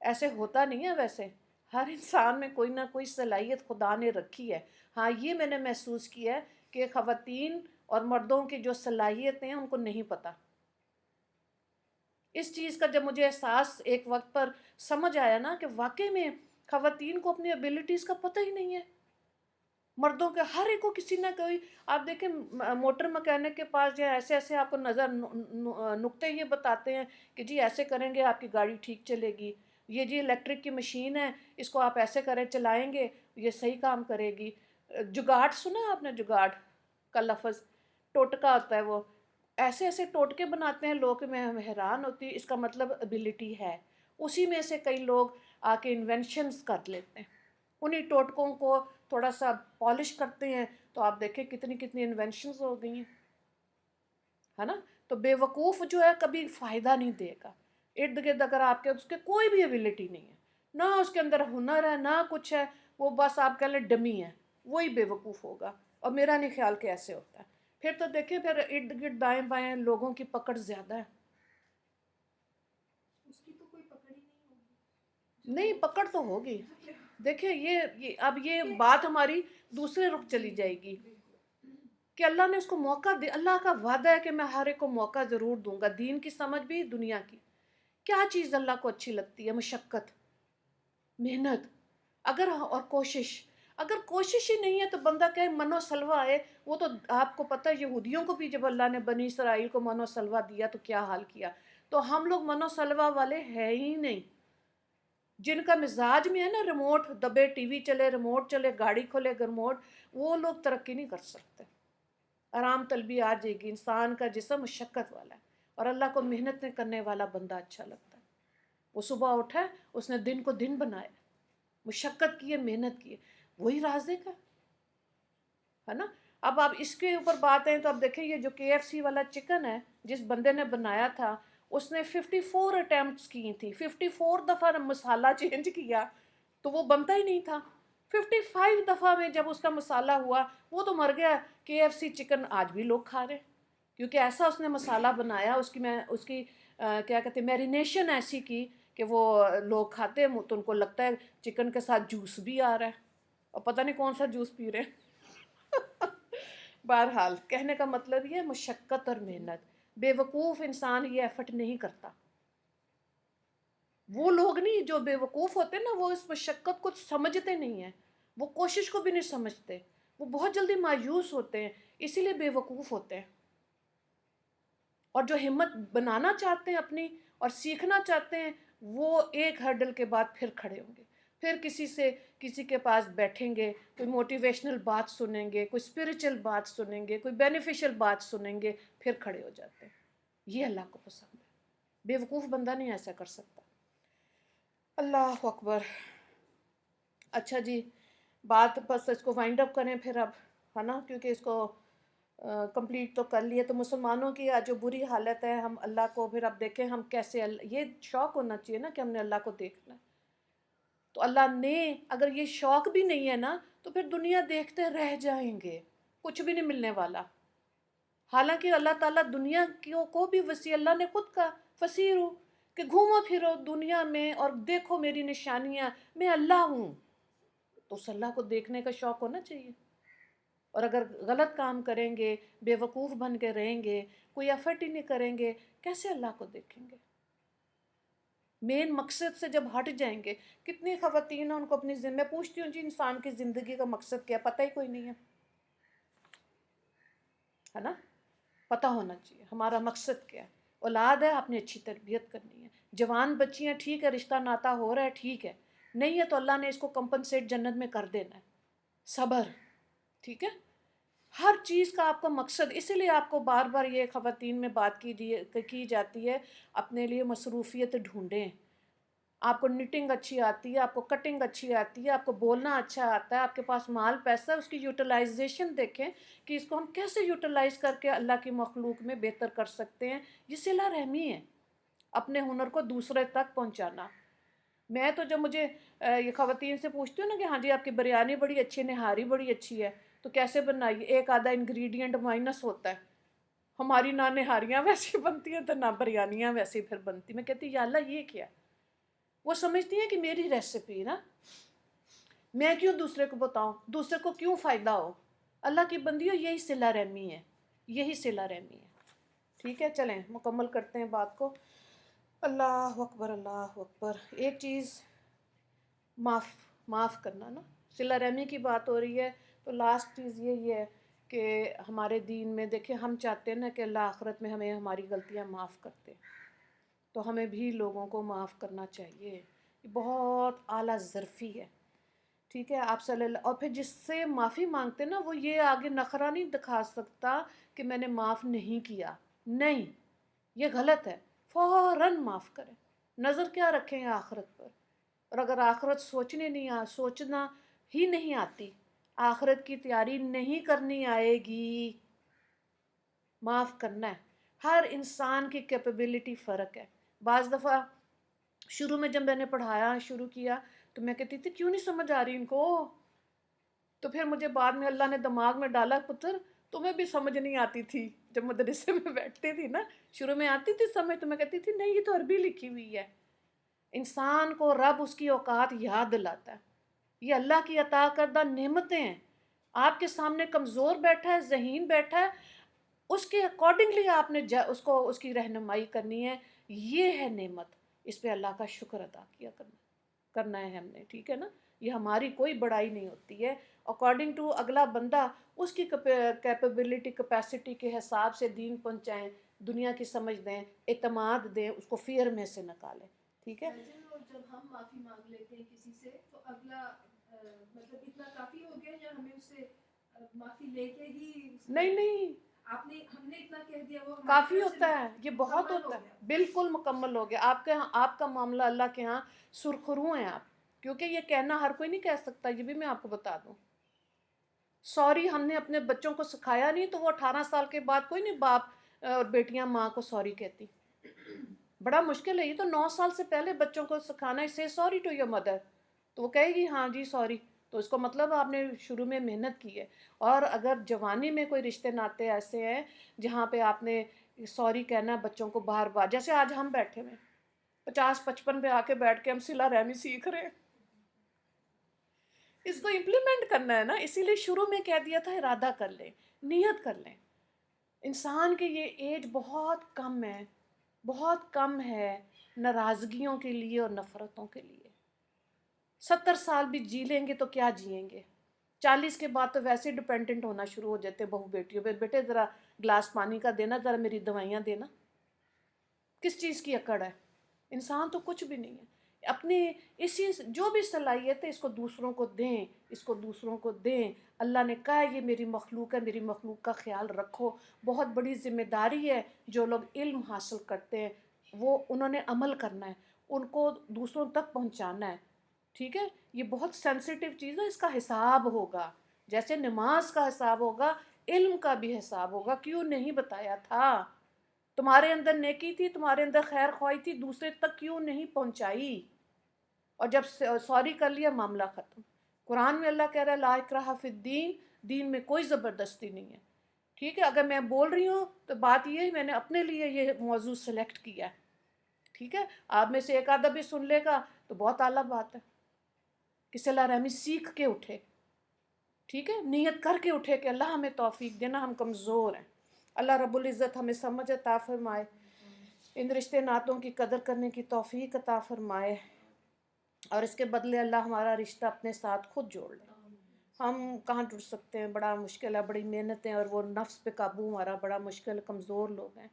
ایسے ہوتا نہیں ہے ویسے، ہر انسان میں کوئی نہ کوئی صلاحیت خدا نے رکھی ہے. ہاں یہ میں نے محسوس کیا ہے کہ خواتین اور مردوں کی جو صلاحیتیں ہیں ان کو نہیں پتہ. اس چیز کا جب مجھے احساس ایک وقت پر سمجھ آیا نا کہ واقعی میں خواتین کو اپنی ابیلٹیز کا پتہ ہی نہیں ہے. مردوں کے ہر ایک کو کسی نہ کوئی، آپ دیکھیں موٹر مکینک کے پاس جو ایسے ایسے آپ کو نظر نقطے یہ بتاتے ہیں کہ جی ایسے کریں گے آپ کی گاڑی ٹھیک چلے گی، یہ جی الیکٹرک کی مشین ہے اس کو آپ ایسے کریں چلائیں گے یہ صحیح کام کرے گی. جگاڑ سنا آپ نے؟ جگاڑ کا لفظ ٹوٹکا ہوتا ہے، وہ ایسے ایسے ٹوٹکے بناتے ہیں لوگ کہ میں حیران ہوتی. اس کا مطلب ابیلٹی ہے. اسی میں سے کئی لوگ آ کے انوینشنز کر لیتے ہیں، انہی ٹوٹکوں کو تھوڑا سا پالش کرتے ہیں تو آپ دیکھیں کتنی کتنی انوینشنز ہو گئی ہیں، ہے نا. تو بے وقوف جو ہے کبھی فائدہ نہیں دے گا. ارد گرد اگر آپ کے اس کے کوئی بھی ایبلٹی نہیں ہے، نہ اس کے اندر ہنر ہے نہ کچھ ہے، وہ بس آپ کہہ لیں ڈمی ہے، وہی بے وقوف ہوگا. اور میرا نہیں خیال کہ ایسے ہوتا ہے. پھر تو دیکھیں پھر ارد گرد دائیں بائیں لوگوں کی پکڑ زیادہ ہے. اس کی تو کوئی پکڑ ہی نہیں ہوگی. نہیں پکڑ تو ہوگی. دیکھیں یہ اب یہ بات ہماری دوسرے رخ چلی جائے گی کہ اللہ نے اس کو موقع دے. اللہ کا وعدہ ہے کہ میں ہر ایک کو موقع ضرور دوں گا، دین کی سمجھ بھی دنیا کی. کیا چیز اللہ کو اچھی لگتی ہے؟ مشقت، محنت، اگر اور کوشش. اگر کوشش ہی نہیں ہے تو بندہ کہے منو سلوہ آئے. وہ تو آپ کو پتہ ہے یہودیوں کو بھی جب اللہ نے بنی اسرائیل کو منو سلوہ دیا تو کیا حال کیا. تو ہم لوگ منو سلوہ والے ہیں ہی نہیں. جن کا مزاج میں ہے نا ریموٹ دبے ٹی وی چلے، ریموٹ چلے، گاڑی کھولے ریموٹ، وہ لوگ ترقی نہیں کر سکتے. آرام طلبی آ جائے گی. انسان کا جسم مشقت والا ہے اور اللہ کو محنت کرنے والا بندہ اچھا لگتا ہے. وہ صبح اٹھا ہے، اس نے دن کو دن بنایا، مشقت کی ہے، محنت کی ہے، وہی رازق ہے نا. اب آپ اس کے اوپر بات ہیں تو اب دیکھیں یہ جو KFC والا چکن ہے جس بندے نے بنایا تھا اس نے 54 اٹیمپٹس کی تھی، 54 دفعہ مسالہ چینج کیا تو وہ بنتا ہی نہیں تھا. 55 دفعہ میں جب اس کا مسالہ ہوا وہ تو مر گیا. KFC چکن آج بھی لوگ کھا رہے کیونکہ ایسا اس نے مسالہ بنایا، اس کی کیا کہتے ہیں میرینیشن ایسی کی کہ وہ لوگ کھاتے ہیں تو ان کو لگتا ہے چکن کے ساتھ جوس بھی آ رہا ہے اور پتہ نہیں کون سا جوس پی رہے ہیں. بہرحال کہنے کا مطلب یہ مشقت اور محنت. بے وقوف انسان یہ ایفرٹ نہیں کرتا. وہ لوگ نہیں جو بے وقوف ہوتے ہیں نا، وہ اس مشقت کو سمجھتے نہیں ہیں، وہ کوشش کو بھی نہیں سمجھتے، وہ بہت جلدی مایوس ہوتے ہیں، اسی لیے بے وقوف ہوتے ہیں. اور جو ہمت بنانا چاہتے ہیں اپنی اور سیکھنا چاہتے ہیں وہ ایک ہرڈل کے بعد پھر کھڑے ہوں گے. پھر کسی کے پاس بیٹھیں گے، کوئی موٹیویشنل بات سنیں گے، کوئی اسپریچل بات سنیں گے، کوئی بینیفیشل بات سنیں گے، پھر کھڑے ہو جاتے ہیں. یہ اللہ کو پسند ہے. بے وقوف بندہ نہیں ایسا کر سکتا. اللہ اکبر. اچھا جی، بات بس اس کو وائنڈ اپ کریں پھر اب، ہے نا، کیونکہ اس کو کمپلیٹ تو کر لیے. تو مسلمانوں کی آج جو بری حالت ہے، ہم اللہ کو پھر اب دیکھیں ہم کیسے، یہ شوق ہونا چاہیے نا کہ ہم نے اللہ کو دیکھنا ہے. تو اللہ نے اگر یہ شوق بھی نہیں ہے نا تو پھر دنیا دیکھتے رہ جائیں گے، کچھ بھی نہیں ملنے والا. حالانکہ اللہ تعالیٰ دنیا کو بھی وسیع، اللہ نے خود کہا فسیرو، کہ گھومو پھرو دنیا میں اور دیکھو میری نشانیاں، میں اللہ ہوں. تو اس اللہ کو دیکھنے کا شوق ہونا چاہیے. اور اگر غلط کام کریں گے، بے وقوف بن کے رہیں گے، کوئی ایفرٹ ہی نہیں کریں گے، کیسے اللہ کو دیکھیں گے؟ مین مقصد سے جب ہٹ جائیں گے. کتنی خواتین ہیں ان کو اپنی میں پوچھتی ہوں جی انسان کی زندگی کا مقصد کیا، پتہ ہی کوئی نہیں ہے نا. پتہ ہونا چاہیے ہمارا مقصد کیا ہے. اولاد ہے، آپ نے اچھی تربیت کرنی ہے. جوان بچیاں ٹھیک ہے، رشتہ ناتا ہو رہا ہے ٹھیک ہے، نہیں ہے تو اللہ نے اس کو کمپنسیٹ جنت میں کر دینا ہے. صبر. ٹھیک ہے. ہر چیز کا آپ کا مقصد، اسی لیے آپ کو بار بار یہ خواتین میں بات کی جاتی ہے اپنے لیے مصروفیت ڈھونڈیں. آپ کو نٹنگ اچھی آتی ہے، آپ کو کٹنگ اچھی آتی ہے، آپ کو بولنا اچھا آتا ہے، آپ کے پاس مال پیسہ ہے، اس کی یوٹیلائزیشن دیکھیں کہ اس کو ہم کیسے یوٹیلائز کر کے اللہ کی مخلوق میں بہتر کر سکتے ہیں. یہ صلہ رحمی ہے، اپنے ہنر کو دوسرے تک پہنچانا. میں تو جب مجھے یہ خواتین سے پوچھتی ہوں نا کہ ہاں جی آپ کی بریانی بڑی اچھی ہے، نہاری بڑی اچھی ہے، تو کیسے بنائی؟ ایک آدھا انگریڈینٹ مائنس ہوتا ہے. ہماری نہ نہاریاں ویسی بنتی ہیں تو نہ بریانیاں ویسی پھر بنتی. میں کہتی یا اللہ یہ کیا؟ وہ سمجھتی ہیں کہ میری ریسیپی نا، میں کیوں دوسرے کو بتاؤں، دوسرے کو کیوں فائدہ ہو. اللہ کی بندیوں یہی صلہ رحمی ہے، یہی صلہ رحمی ہے. ٹھیک ہے، چلیں مکمل کرتے ہیں بات کو. اللہ اکبر، اللہ اکبر. ایک چیز معاف کرنا نا، صلہ رحمی کی بات ہو رہی ہے تو لاسٹ چیز یہی ہے کہ ہمارے دین میں دیکھیں ہم چاہتے ہیں نا کہ اللہ آخرت میں ہمیں ہماری غلطیاں معاف کرتے، تو ہمیں بھی لوگوں کو معاف کرنا چاہیے. یہ بہت اعلیٰ ظرفی ہے. ٹھیک ہے. آپ صلی اللہ، اور پھر جس سے معافی مانگتے نا وہ یہ آگے نخرہ نہیں دکھا سکتا کہ میں نے معاف نہیں کیا. نہیں، یہ غلط ہے. فوراً معاف کریں. نظر کیا رکھیں آخرت پر. اور اگر آخرت سوچنا ہی نہیں آتی، آخرت کی تیاری نہیں کرنی آئے گی، معاف کرنا ہے. ہر انسان کی کیپیبلٹی فرق ہے. بعض دفعہ شروع میں جب میں نے پڑھایا شروع کیا تو میں کہتی تھی کیوں نہیں سمجھ آ رہی ان کو. تو پھر مجھے بعد میں اللہ نے دماغ میں ڈالا پتر تمہیں بھی سمجھ نہیں آتی تھی. جب مدرسے میں بیٹھتی تھی نا شروع میں آتی تھی سمجھ، تو میں کہتی تھی نہیں یہ تو عربی لکھی ہوئی ہے. انسان کو رب اس کی اوقات یاد دلاتا ہے. یہ اللہ کی عطا کردہ نعمتیں ہیں. آپ کے سامنے کمزور بیٹھا ہے، ذہین بیٹھا ہے، اس کے اکارڈنگلی آپ نے اس کی رہنمائی کرنی ہے. یہ ہے نعمت، اس پہ اللہ کا شکر ادا کرنا ہے ہم نے. ٹھیک ہے نا. یہ ہماری کوئی بڑائی نہیں ہوتی ہے. اکارڈنگ ٹو اگلا بندہ اس کی کیپیبلٹی کیپیسٹی کے حساب سے دین پہنچائیں، دنیا کی سمجھ دیں، اعتماد دیں، اس کو فیئر میں سے نکالیں. ٹھیک ہے. جب ہم معافی مانگ لیتے ہیں کسی سے تو اگلا مطلب اتنا کافی ہو گیا یا ہمیں اس سے معافی لے کے ہی نہیں ہم نے اتنا کہہ دیا وہ کافی ہوتا ہے. یہ بہت ہوتا ہے. بالکل مکمل ہو گیا. آپ کا معاملہ اللہ کے ہاں سرخرو ہیں آپ، کیونکہ یہ کہنا ہر کوئی نہیں کہہ سکتا. یہ بھی میں آپ کو بتا دوں. سوری ہم نے اپنے بچوں کو سکھایا نہیں تو وہ 18 سال کے بعد کوئی نہیں باپ اور بیٹیاں ماں کو سوری کہتی. بڑا مشکل ہے. یہ تو 9 سال سے پہلے بچوں کو سکھانا ہے سے سوری ٹو یور مدر، تو وہ کہے گی ہاں جی سوری. تو اس کو مطلب آپ نے شروع میں محنت کی ہے. اور اگر جوانی میں کوئی رشتے ناتے ایسے ہیں جہاں پہ آپ نے سوری کہنا بچوں کو بار بار، جیسے آج ہم بیٹھے ہوئے 50-55 پہ آ کے بیٹھ کے ہم صلہ رحمی سیکھ رہے ہیں، اس کو امپلیمنٹ کرنا ہے نا. اسی لیے شروع میں کہہ دیا تھا ارادہ کر لیں، نیت کر لیں. انسان کے یہ ایج بہت کم ہے، بہت کم ہے ناراضگیوں کے لیے اور نفرتوں کے لیے. 70 سال بھی جی لیں گے تو کیا جئیں گے. 40 کے بعد تو ویسے ڈپینڈنٹ ہونا شروع ہو جاتے بہو بیٹیوں پہ. بیٹے ذرا گلاس پانی کا دینا، ذرا میری دوائیاں دینا. کس چیز کی اکڑ ہے؟ انسان تو کچھ بھی نہیں ہے. اپنی اسی جو بھی صلاحیت ہے اس کو دوسروں کو دیں، اس کو دوسروں کو دیں. اللہ نے کہا ہے یہ میری مخلوق ہے، میری مخلوق کا خیال رکھو. بہت بڑی ذمہ داری ہے. جو لوگ علم حاصل کرتے ہیں انہوں نے عمل کرنا ہے، ان کو دوسروں تک پہنچانا ہے. ٹھیک ہے. یہ بہت سینسیٹیو چیز ہے. اس کا حساب ہوگا، جیسے نماز کا حساب ہوگا علم کا بھی حساب ہوگا. کیوں نہیں بتایا تھا؟ تمہارے اندر نیکی تھی، تمہارے اندر خیر خواہی تھی، دوسرے تک کیوں نہیں پہنچائی؟ اور جب سوری کر لیا معاملہ ختم. قرآن میں اللہ کہہ رہا ہے لا اکراہ فی الدین، دین میں کوئی زبردستی نہیں ہے. ٹھیک ہے. اگر میں بول رہی ہوں تو بات یہ ہے میں نے اپنے لیے یہ موضوع سلیکٹ کیا ہے. ٹھیک ہے، آپ میں سے ایک آدھا بھی سن لے گا تو بہت اعلیٰ بات ہے کہ صلہ رحمی سیکھ کے اٹھے، ٹھیک ہے، نیت کر کے اٹھے کہ اللہ ہمیں توفیق دینا، ہم کمزور ہیں، اللہ رب العزت ہمیں سمجھ عطا فرمائے، ان رشتے ناتوں کی قدر کرنے کی توفیق عطا فرمائے، اور اس کے بدلے اللہ ہمارا رشتہ اپنے ساتھ خود جوڑ لے۔ ہم کہاں ٹوٹ سکتے ہیں، بڑا مشکل ہے، بڑی محنتیں، اور وہ نفس پہ قابو ہمارا بڑا مشکل، کمزور لوگ ہیں۔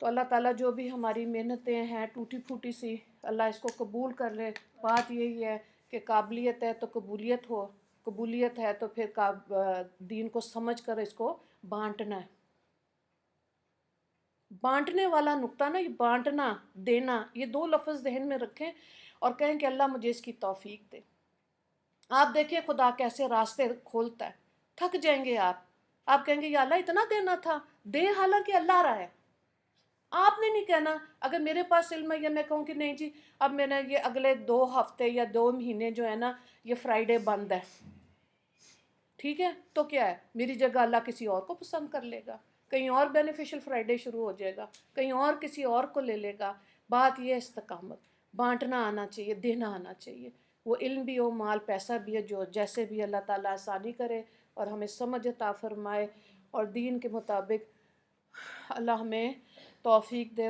تو اللہ تعالیٰ جو بھی ہماری محنتیں ہیں ٹوٹی پھوٹی سی، اللہ اس کو قبول کر لے۔ بات یہی ہے کہ قابلیت ہے تو قبولیت ہو، قبولیت ہے تو پھر دین کو سمجھ کر اس کو بانٹنا ہے۔ بانٹنے والا نقطہ نا، یہ بانٹنا، دینا، یہ دو لفظ ذہن میں رکھیں اور کہیں کہ اللہ مجھے اس کی توفیق دے۔ آپ دیکھیں خدا کیسے راستے کھولتا ہے، تھک جائیں گے آپ کہیں گے یا اللہ اتنا دینا تھا، دے، حالانکہ اللہ رہا ہے۔ آپ نے نہیں کہنا، اگر میرے پاس علم ہے یا میں کہوں کہ نہیں جی اب میں نے یہ اگلے 2 ہفتے یا 2 مہینے جو ہے نا یہ فرائیڈے بند ہے، ٹھیک ہے، تو کیا ہے، میری جگہ اللہ کسی اور کو پسند کر لے گا، کہیں اور بینیفیشل فرائیڈے شروع ہو جائے گا، کہیں اور کسی اور کو لے لے گا۔ بات یہ استقامت، بانٹنا آنا چاہیے، دینا آنا چاہیے، وہ علم بھی ہو، مال پیسہ بھی ہے، جو جیسے بھی اللہ تعالیٰ آسانی کرے اور ہمیں سمجھ عطا فرمائے، اور دین کے مطابق اللہ ہمیں توفیق دے۔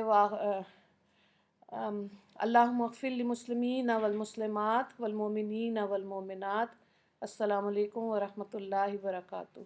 اللہم اغفر للمسلمین والمسلمات والمؤمنین والمؤمنات۔ السلام علیکم ورحمۃ اللہ وبرکاتہ۔